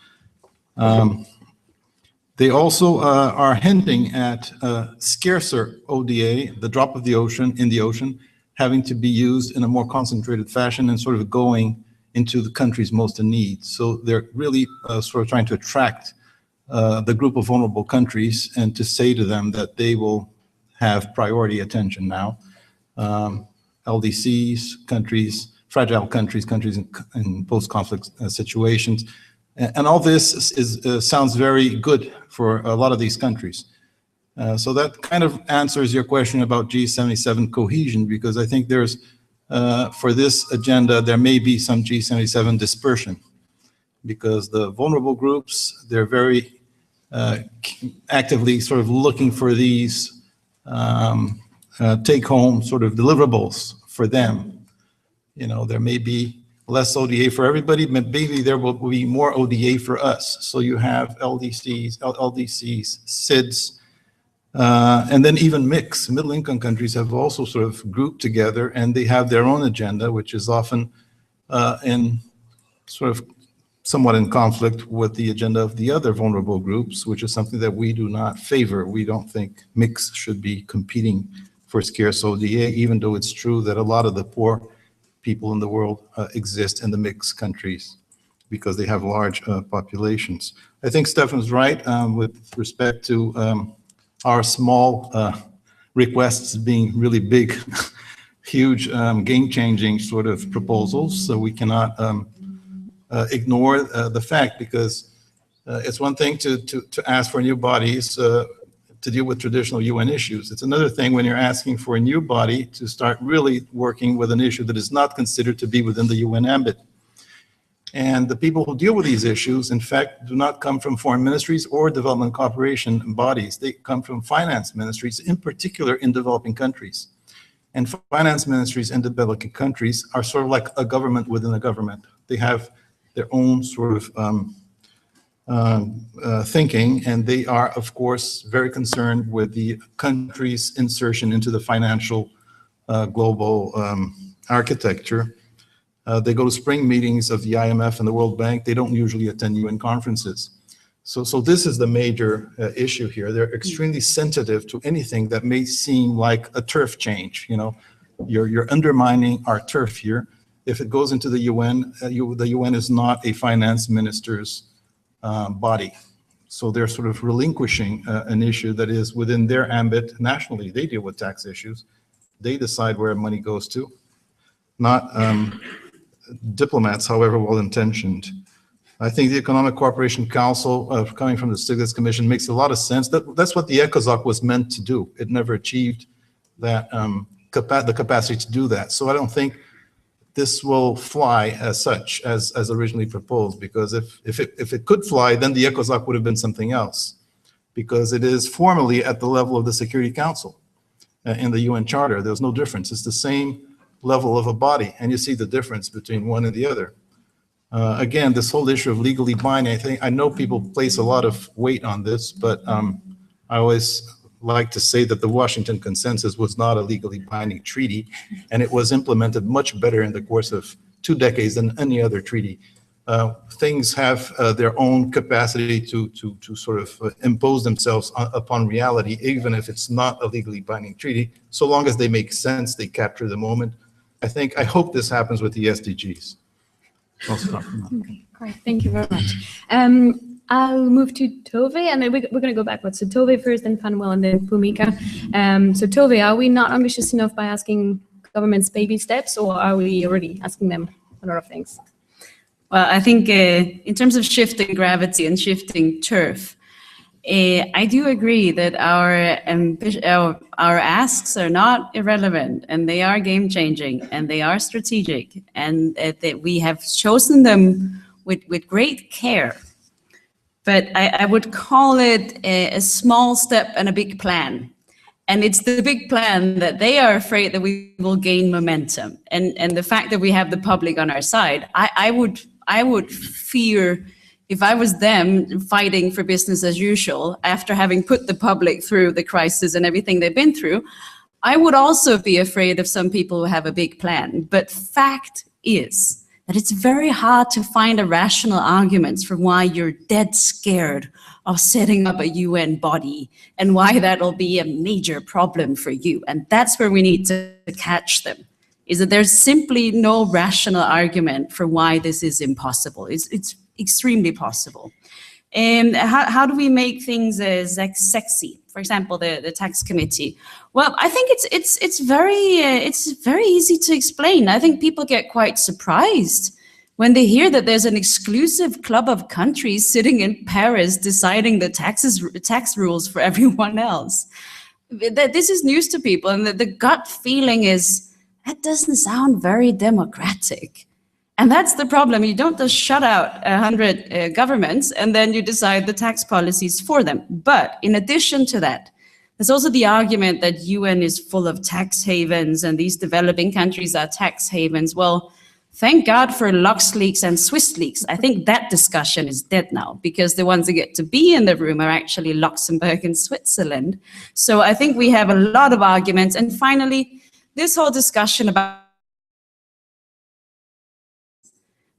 They also are hinting at scarcer ODA, the drop of the ocean in the ocean, having to be used in a more concentrated fashion and sort of going into the countries most in need. So they're really sort of trying to attract the group of vulnerable countries and to say to them that they will have priority attention now. LDCs, countries, fragile countries, countries in post-conflict situations. And all this sounds very good for a lot of these countries. So that kind of answers your question about G77 cohesion, because I think there's, for this agenda, there may be some G77 dispersion, because the vulnerable groups, they're very actively sort of looking for these take-home sort of deliverables for them. There may be less ODA for everybody, but maybe there will be more ODA for us. So you have LDCs, SIDS, and then even mix. Middle-income countries have also sort of grouped together, and they have their own agenda, which is often in sort of somewhat in conflict with the agenda of the other vulnerable groups, which is something that we do not favor. We don't think mix should be competing for scarce ODA, even though it's true that a lot of the poor people in the world exist in the mixed countries because they have large populations. I think Stefan's right with respect to our small requests being really big, huge, game-changing sort of proposals. So we cannot ignore the fact, because it's one thing to ask for new bodies to deal with traditional UN issues. It's another thing when you're asking for a new body to start really working with an issue that is not considered to be within the UN ambit. And the people who deal with these issues, in fact, do not come from foreign ministries or development cooperation bodies. They come from finance ministries, in particular in developing countries. And finance ministries in developing countries are sort of like a government within a government. They have their own sort of thinking, and they are, of course, very concerned with the country's insertion into the financial global architecture They go to spring meetings of the IMF and the World Bank. They don't usually attend UN conferences. So this is the major issue here. They're extremely sensitive to anything that may seem like a turf change. You know, you're undermining our turf here. If it goes into the UN, the UN is not a finance minister's body. So they're sort of relinquishing an issue that is within their ambit nationally. They deal with tax issues. They decide where money goes to, not diplomats, however well-intentioned. I think the Economic Cooperation Council, coming from the Stiglitz Commission, makes a lot of sense. That's what the ECOSOC was meant to do. It never achieved that the capacity to do that. So I don't think this will fly as such as originally proposed, because if it could fly, then the ECOSOC would have been something else, because it is formally at the level of the Security Council in the UN Charter. There's no difference. It's the same level of a body, and you see the difference between one and the other. Again, this whole issue of legally binding, I know people place a lot of weight on this, but I always like to say that the Washington Consensus was not a legally binding treaty, and it was implemented much better in the course of 2 decades than any other treaty. Things have their own capacity to sort of impose themselves upon reality, even if it's not a legally binding treaty. So long as they make sense, they capture the moment. I hope this happens with the SDGs. Okay, great. Thank you very much. I'll move to Tove, and then we're going to go backwards. So Tove first, then Fanuel, and then Bhumika. So Tove, are we not ambitious enough by asking governments baby steps, or are we already asking them a lot of things? Well, I think in terms of shifting gravity and shifting turf, I do agree that our asks are not irrelevant, and they are game-changing, and they are strategic, and that we have chosen them with great care. But I would call it a small step and a big plan. And it's the big plan that they are afraid that we will gain momentum. And the fact that we have the public on our side, I would fear, if I was them fighting for business as usual, after having put the public through the crisis and everything they've been through, I would also be afraid of some people who have a big plan. But fact is that it's very hard to find a rational arguments for why you're dead scared of setting up a UN body and why that'll be a major problem for you. And that's where we need to catch them, is that there's simply no rational argument for why this is impossible. It's extremely possible. And how do we make things sexy? For example, the tax committee. Well, I think it's very easy to explain. I think people get quite surprised when they hear that there's an exclusive club of countries sitting in Paris deciding the tax rules for everyone else. This is news to people, and the gut feeling is that doesn't sound very democratic. And that's the problem. You don't just shut out 100 governments and then you decide the tax policies for them. But in addition to that, there's also the argument that UN is full of tax havens and these developing countries are tax havens. Well, thank God for LuxLeaks and SwissLeaks. I think that discussion is dead now, because the ones that get to be in the room are actually Luxembourg and Switzerland. So I think we have a lot of arguments. And finally, this whole discussion about,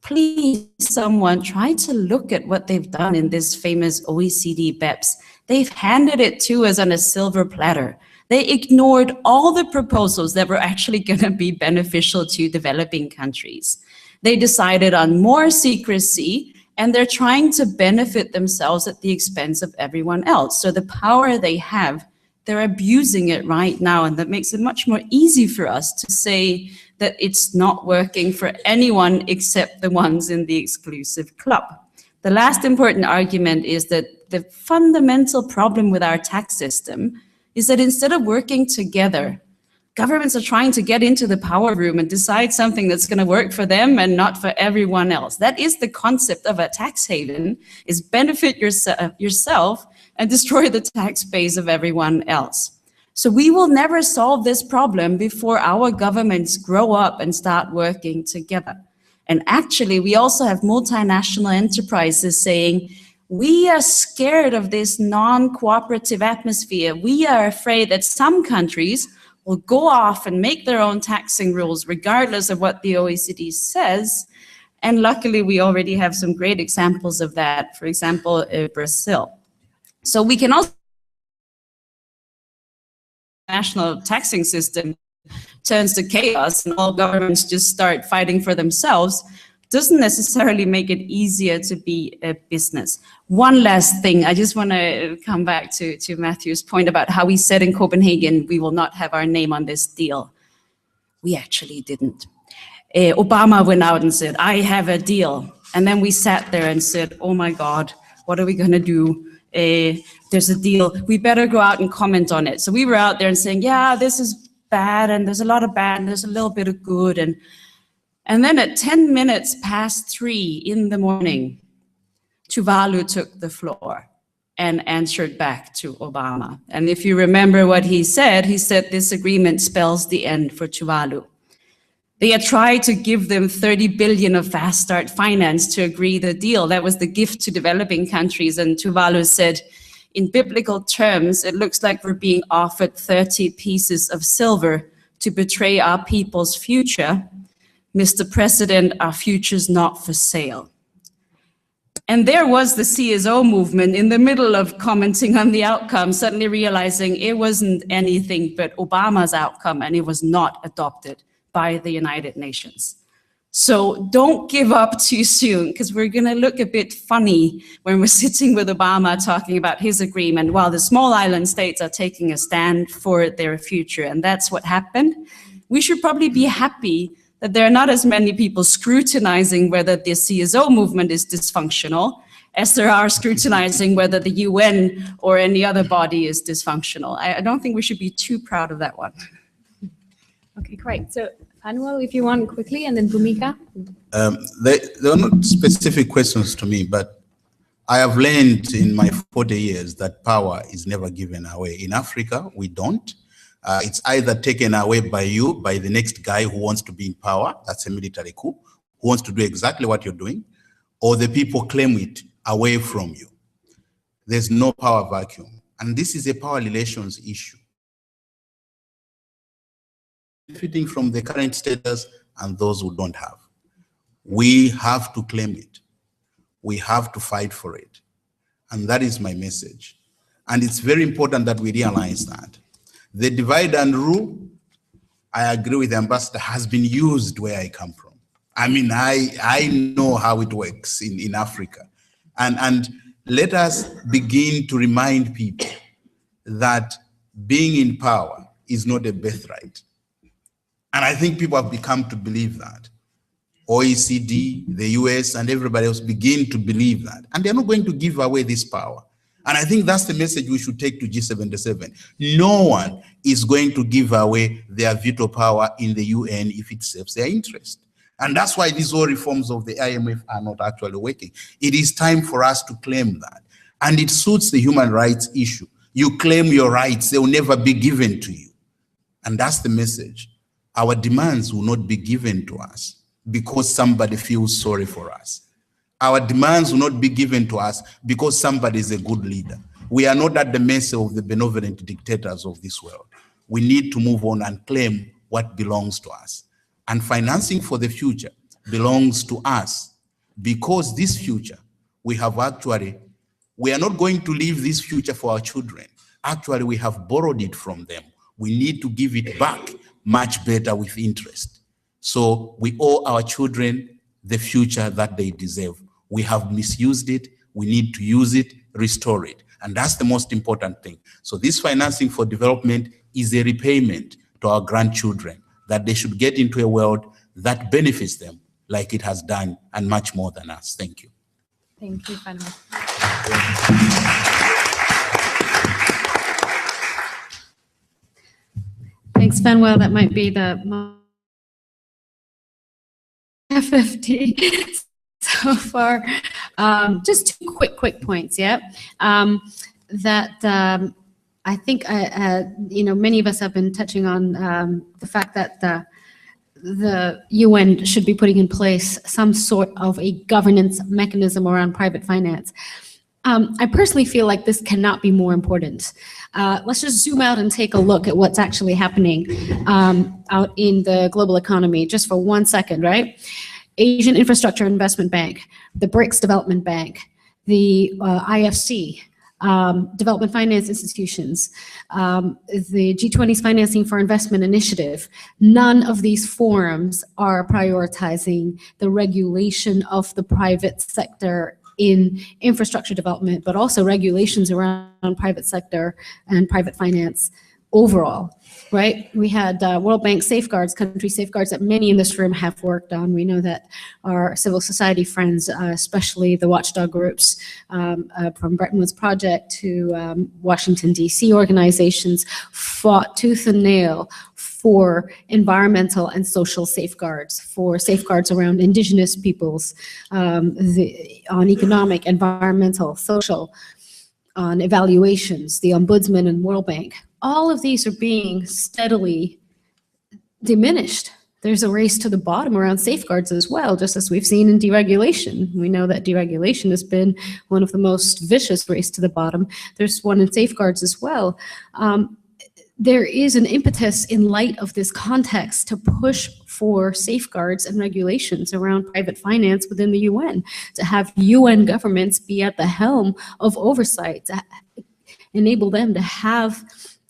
please, someone try to look at what they've done in this famous OECD BEPS. They've handed it to us on a silver platter. They ignored all the proposals that were actually going to be beneficial to developing countries. They decided on more secrecy, and they're trying to benefit themselves at the expense of everyone else. So the power they have, they're abusing it right now, and that makes it much more easy for us to say that it's not working for anyone except the ones in the exclusive club. The last important argument is that the fundamental problem with our tax system is that instead of working together, governments are trying to get into the power room and decide something that's going to work for them and not for everyone else. That is the concept of a tax haven, is benefit yourself and destroy the tax base of everyone else. So we will never solve this problem before our governments grow up and start working together. And actually, we also have multinational enterprises saying, we are scared of this non-cooperative atmosphere. We are afraid that some countries will go off and make their own taxing rules regardless of what the OECD says. And luckily, we already have some great examples of that. For example, Brazil. So we can also national taxing system turns to chaos and all governments just start fighting for themselves, doesn't necessarily make it easier to be a business. One last thing, I just want to come back to Matthew's point about how we said in Copenhagen, we will not have our name on this deal. We actually didn't. Obama went out and said, I have a deal. And then we sat there and said, oh my God, what are we going to do? There's a deal. We better go out and comment on it. So we were out there and saying, yeah, this is bad, and there's a lot of bad, and there's a little bit of good. And then at 10 minutes past 3 in the morning, Tuvalu took the floor and answered back to Obama. And if you remember what he said this agreement spells the end for Tuvalu. They had tried to give them 30 billion of fast start finance to agree the deal. That was the gift to developing countries. And Tuvalu said, in biblical terms, it looks like we're being offered 30 pieces of silver to betray our people's future. Mr. President, our future's not for sale. And there was the CSO movement in the middle of commenting on the outcome, suddenly realizing it wasn't anything but Obama's outcome, and it was not adopted by the United Nations. So don't give up too soon, because we're going to look a bit funny when we're sitting with Obama talking about his agreement, while the small island states are taking a stand for their future. And that's what happened. We should probably be happy that there are not as many people scrutinizing whether the CSO movement is dysfunctional as there are scrutinizing whether the UN or any other body is dysfunctional. I don't think we should be too proud of that one. Okay, great. So, Manuel, if you want quickly, and then Bhumika. There are not specific questions to me, but I have learned in my 40 years that power is never given away. In Africa, we don't. It's either taken away by you, by the next guy who wants to be in power, that's a military coup, who wants to do exactly what you're doing, or the people claim it away from you. There's no power vacuum. And this is a power relations issue. Benefiting from the current status and those who don't have. We have to claim it. We have to fight for it. And that is my message. And it's very important that we realize that. The divide and rule, I agree with the ambassador, has been used where I come from. I mean, I know how it works in Africa. And let us begin to remind people that being in power is not a birthright. And I think people have become to believe that. OECD, the US, and everybody else begin to believe that. And they're not going to give away this power. And I think that's the message we should take to G77. No one is going to give away their veto power in the UN if it serves their interest. And that's why these all reforms of the IMF are not actually working. It is time for us to claim that. And it suits the human rights issue. You claim your rights, they will never be given to you. And that's the message. Our demands will not be given to us because somebody feels sorry for us. Our demands will not be given to us because somebody is a good leader. We are not at the mercy of the benevolent dictators of this world. We need to move on and claim what belongs to us. And financing for the future belongs to us because this future, we are not going to leave this future for our children. Actually, we have borrowed it from them. We need to give it back much better with interest. So we owe our children the future that they deserve. We have misused it. We need to use it, restore it. And that's the most important thing. So this financing for development is a repayment to our grandchildren that they should get into a world that benefits them like it has done and much more than us. Thank you. Thank you, Manuel. Thanks, Manuel. That might be the FFT so far. Just two quick points, yeah. I think many of us have been touching on the fact that the UN should be putting in place some sort of a governance mechanism around private finance. I personally feel like this cannot be more important. Let's just zoom out and take a look at what's actually happening out in the global economy just for 1 second, right? Asian Infrastructure Investment Bank, the BRICS Development Bank, the IFC, development finance institutions, the G20's Financing for Investment Initiative. None of these forums are prioritizing the regulation of the private sector in infrastructure development, but also regulations around private sector and private finance overall, right? We had World Bank safeguards, country safeguards that many in this room have worked on. We know that our civil society friends, especially the watchdog groups from Bretton Woods Project to Washington, D.C. organizations, fought tooth and nail for environmental and social safeguards, for safeguards around indigenous peoples, on economic, environmental, social, on evaluations, the Ombudsman and World Bank. All of these are being steadily diminished. There's a race to the bottom around safeguards as well, just as we've seen in deregulation. We know that deregulation has been one of the most vicious race to the bottom. There's one in safeguards as well. There is an impetus in light of this context to push for safeguards and regulations around private finance within the UN, to have UN governments be at the helm of oversight, to enable them to have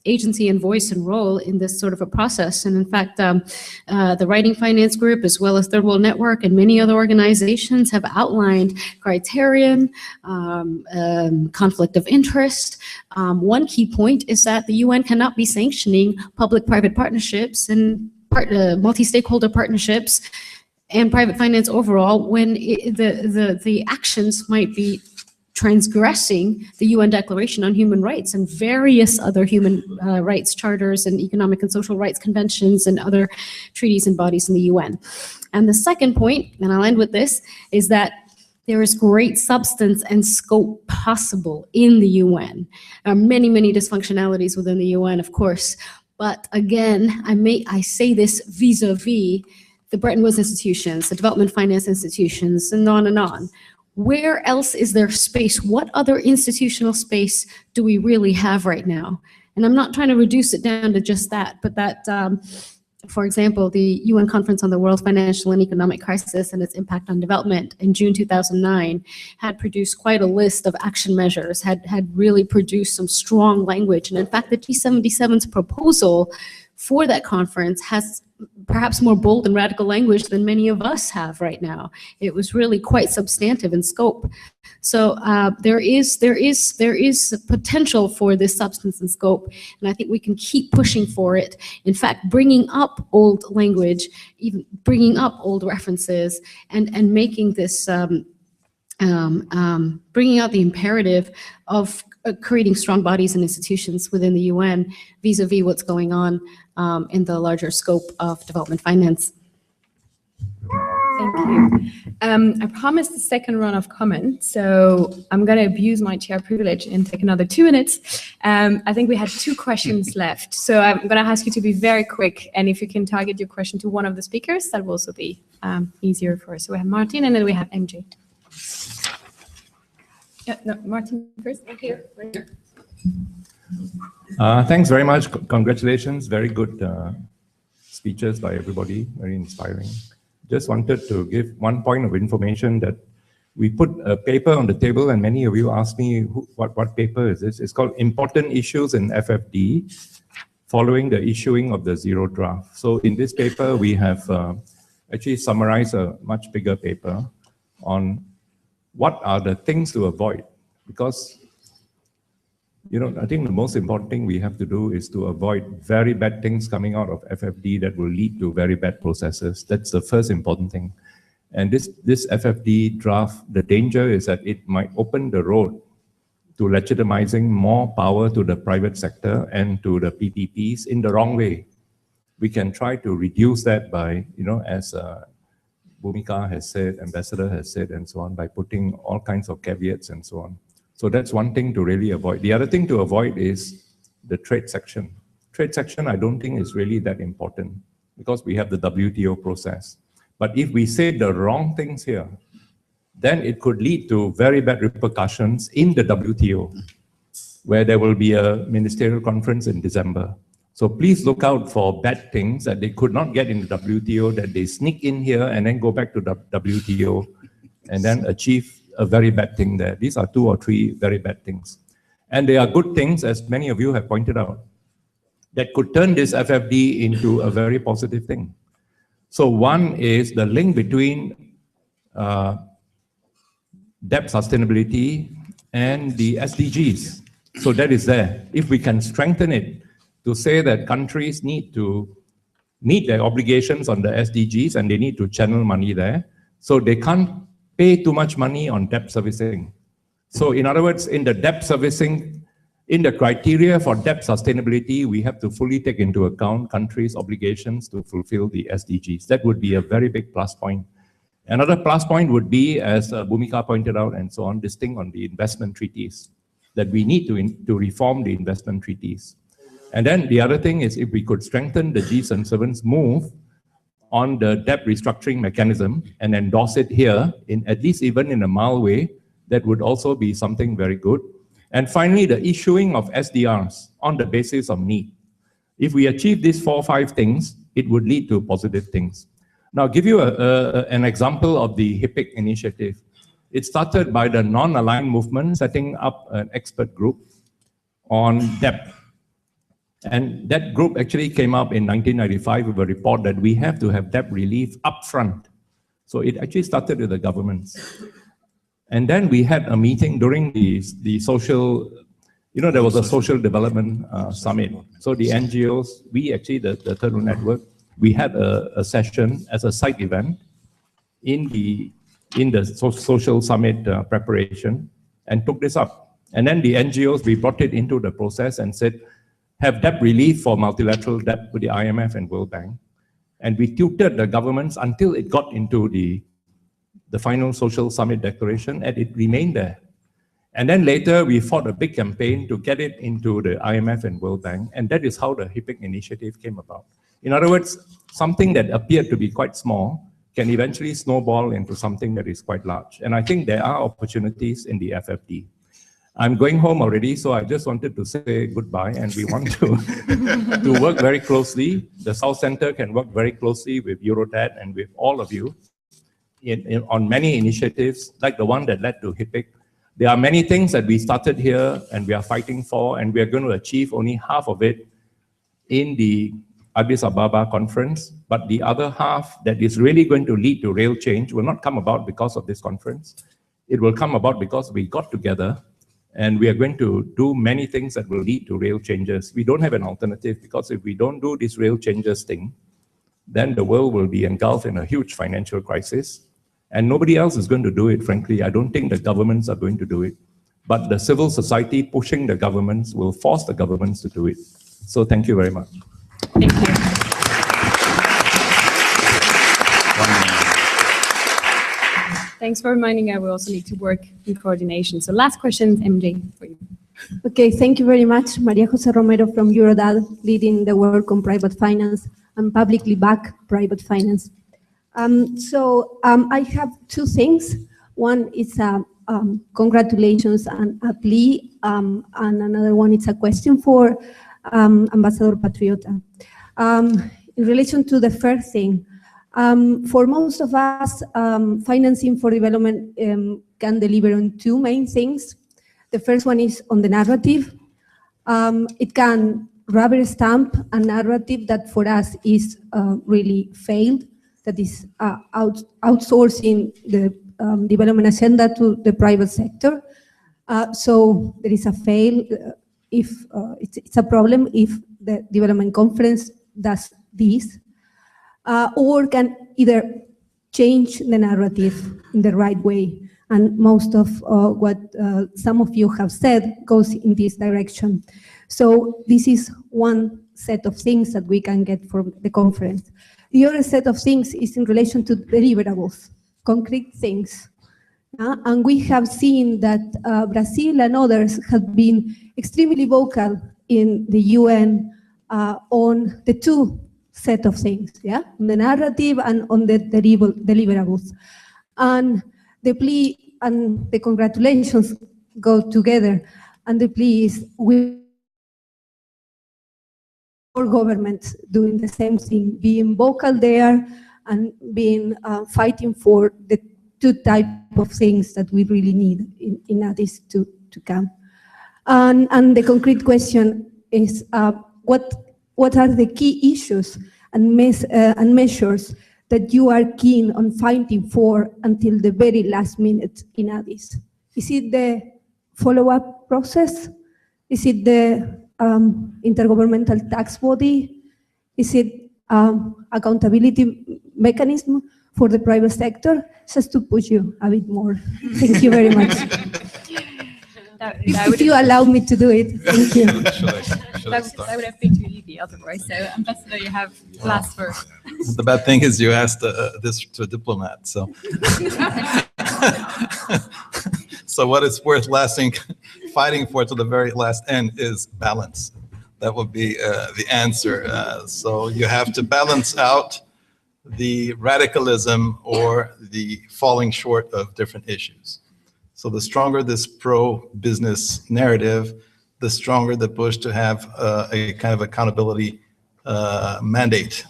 agency and voice and role in this sort of a process. And in fact, the Writing Finance Group, as well as Third World Network and many other organizations, have outlined criterion, conflict of interest. One key point is that the UN cannot be sanctioning public-private partnerships and multi-stakeholder partnerships and private finance overall when the actions might be transgressing the UN Declaration on Human Rights and various other human rights charters and economic and social rights conventions and other treaties and bodies in the UN. And the second point, and I'll end with this, is that there is great substance and scope possible in the UN. There are many, many dysfunctionalities within the UN, of course, but again, I say this vis-a-vis the Bretton Woods institutions, the development finance institutions, and on and on. Where else is there space? What other institutional space do we really have right now? And I'm not trying to reduce it down to just that, but that, for example, the UN Conference on the World Financial and Economic Crisis and its Impact on Development in June 2009 had produced quite a list of action measures, had really produced some strong language. And in fact, the G77's proposal for that conference has perhaps more bold and radical language than many of us have right now. It was really quite substantive in scope. So there is potential for this substance and scope, and I think we can keep pushing for it. In fact, bringing up old language, even bringing up old references, and making this, bringing out the imperative of creating strong bodies and institutions within the UN vis-a-vis what's going on in the larger scope of development finance. Thank you. I promised the second round of comments, so I'm going to abuse my chair privilege and take another 2 minutes. I think we had 2 questions left, so I'm going to ask you to be very quick, and if you can target your question to one of the speakers, that will also be easier for us. So we have Martin, and then we have MJ. Yeah, no, Martin first. Right here. Thanks very much. Congratulations. Very good speeches by everybody. Very inspiring. Just wanted to give one point of information that we put a paper on the table, and many of you asked me what paper is this. It's called Important Issues in FFD, following the issuing of the zero draft. So in this paper, we have actually summarized a much bigger paper on what are the things to avoid, because I think the most important thing we have to do is to avoid very bad things coming out of FFD that will lead to very bad processes. That's the first important thing. And this FFD draft, the danger is that it might open the road to legitimizing more power to the private sector and to the PPPs in the wrong way. We can try to reduce that by, as Bhumika has said, Ambassador has said, and so on, by putting all kinds of caveats and so on. So that's one thing to really avoid. The other thing to avoid is the trade section. Trade section, I don't think is really that important because we have the WTO process. But if we say the wrong things here, then it could lead to very bad repercussions in the WTO, where there will be a ministerial conference in December. So please look out for bad things that they could not get in the WTO, that they sneak in here and then go back to the WTO and then achieve a very bad thing there. These are 2 or 3 very bad things. And they are good things, as many of you have pointed out, that could turn this FFD into a very positive thing. So one is the link between debt sustainability and the SDGs. So that is there. If we can strengthen it to say that countries need to meet their obligations on the SDGs and they need to channel money there, so they can't pay too much money on debt servicing. So in other words, in the debt servicing, in the criteria for debt sustainability, we have to fully take into account countries' obligations to fulfill the SDGs. That would be a very big plus point. Another plus point would be, as Bhumika pointed out and so on, this thing on the investment treaties, that we need to reform the investment treaties. And then the other thing is, if we could strengthen the G7's move on the debt restructuring mechanism and endorse it here, in at least even in a mild way, that would also be something very good. And finally, the issuing of SDRs on the basis of need. If we achieve these 4 or 5 things, it would lead to positive things. Now, I'll give you an example of the HIPIC initiative. It started by the non-aligned movement setting up an expert group on debt. And that group actually came up in 1995 with a report that we have to have debt relief upfront. So it actually started with the governments. And then we had a meeting during the social, there was a social development summit. So the NGOs, we actually, the Third World Network, we had a session as a side event in the social summit preparation and took this up. And then the NGOs, we brought it into the process and said, have debt relief for multilateral debt with the IMF and World Bank. And we tutored the governments until it got into the final social summit declaration, and it remained there. And then later, we fought a big campaign to get it into the IMF and World Bank, and that is how the HIPIC initiative came about. In other words, something that appeared to be quite small can eventually snowball into something that is quite large. And I think there are opportunities in the FFD. I'm going home already, so I just wanted to say goodbye, and we want to work very closely. The South Center can work very closely with Eurodad and with all of you on many initiatives, like the one that led to HIPIC. There are many things that we started here and we are fighting for, and we are going to achieve only half of it in the Addis Ababa conference, but the other half that is really going to lead to real change will not come about because of this conference. It will come about because we got together and we are going to do many things that will lead to real changes. We don't have an alternative, because if we don't do this real changes thing, then the world will be engulfed in a huge financial crisis. And nobody else is going to do it, frankly. I don't think the governments are going to do it. But the civil society pushing the governments will force the governments to do it. So thank you very much. Thank you. Thanks for reminding us we also need to work in coordination. So last question, MJ, for you. Okay, thank you very much. Maria Jose Romero from Eurodad, leading the work on private finance and publicly backed private finance. I have 2 things. One is congratulations and a plea, and another one is a question for Ambassador Patriota. In relation to the first thing, for most of us, financing for development can deliver on 2 main things. The first one is on the narrative. It can rubber stamp a narrative that for us is really failed, that is outsourcing the development agenda to the private sector. So there is a fail if it's a problem if the development conference does this, or can either change the narrative in the right way. And most of what some of you have said goes in this direction. So this is one set of things that we can get from the conference. The other set of things is in relation to deliverables, concrete things. And we have seen that Brazil and others have been extremely vocal in the UN on the 2 set of things, on the narrative and on the deliverables. And the plea and the congratulations go together, and the plea is we or governments doing the same thing, being vocal there and being fighting for the two types of things that we really need in Addis to come. And the concrete question is, what are the key issues and measures that you are keen on fighting for until the very last minute in Addis? Is it the follow-up process? Is it the intergovernmental tax body? Is it accountability mechanism for the private sector? Just to push you a bit more. Thank you very much. If you allow me to do it, thank you. That would have been too easy otherwise. So, Ambassador, you have last word. The bad thing is you asked this to a diplomat, so. So what is worth fighting for to the very last end is balance. That would be the answer. So you have to balance out the radicalism or the falling short of different issues. So the stronger this pro-business narrative, the stronger the push to have a kind of accountability mandate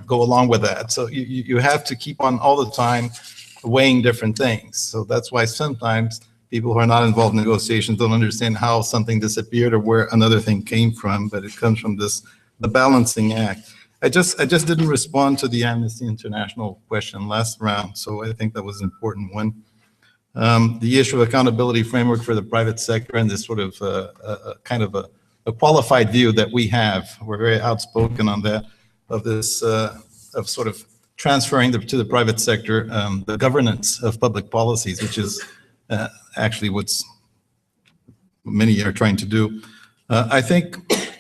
go along with that. So you have to keep on all the time weighing different things. So that's why sometimes people who are not involved in negotiations don't understand how something disappeared or where another thing came from, but it comes from the balancing act. I just didn't respond to the Amnesty International question last round, so I think that was an important one. The issue of accountability framework for the private sector and this sort of kind of a qualified view that we have, we're very outspoken on that, of this, of sort of transferring to the private sector the governance of public policies, which is actually what's many are trying to do. I think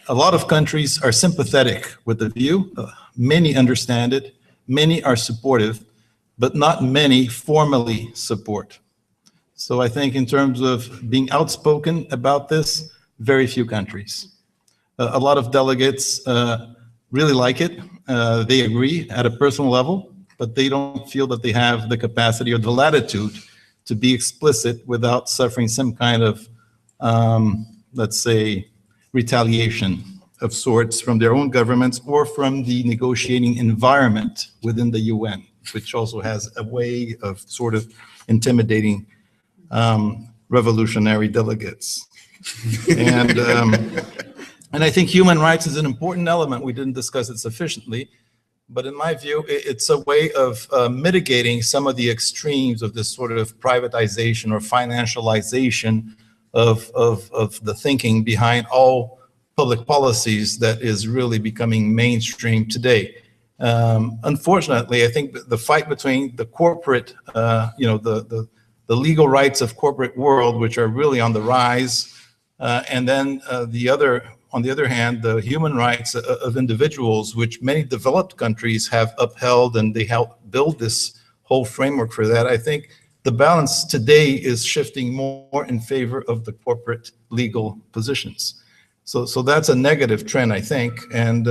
a lot of countries are sympathetic with the view. Many understand it. Many are supportive, but not many formally support. So I think in terms of being outspoken about this, very few countries. A lot of delegates really like it. They agree at a personal level, but they don't feel that they have the capacity or the latitude to be explicit without suffering some kind of, let's say, retaliation of sorts from their own governments or from the negotiating environment within the UN, which also has a way of sort of intimidating revolutionary delegates. And I think human rights is an important element. We didn't discuss it sufficiently, but in my view, it's a way of mitigating some of the extremes of this sort of privatization or financialization of the thinking behind all public policies that is really becoming mainstream today. Unfortunately, I think the fight between the corporate, the legal rights of corporate world, which are really on the rise, and then on the other hand, the human rights of individuals, which many developed countries have upheld, and they help build this whole framework for that. I think the balance today is shifting more in favor of the corporate legal positions. So that's a negative trend, I think, and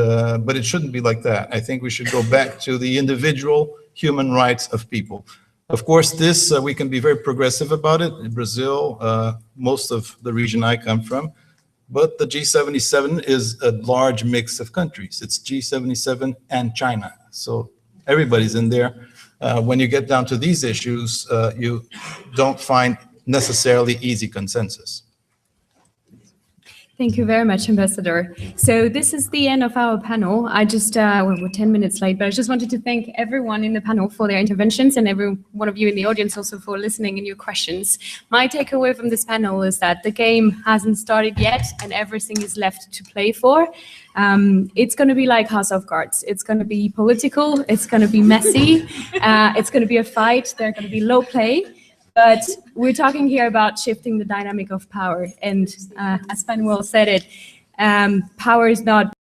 but it shouldn't be like that. I think we should go back to the individual human rights of people. Of course, this, we can be very progressive about it. In Brazil, most of the region I come from, but the G77 is a large mix of countries. It's G77 and China. So everybody's in there. When you get down to these issues, you don't find necessarily easy consensus. Thank you very much, Ambassador. So this is the end of our panel. I just, we're 10 minutes late, but I just wanted to thank everyone in the panel for their interventions and every one of you in the audience also for listening and your questions. My takeaway from this panel is that the game hasn't started yet and everything is left to play for. It's going to be like House of Cards. It's going to be political. It's going to be messy. It's going to be a fight. There's going to be low play. But we're talking here about shifting the dynamic of power. And as Manuel said it, power is not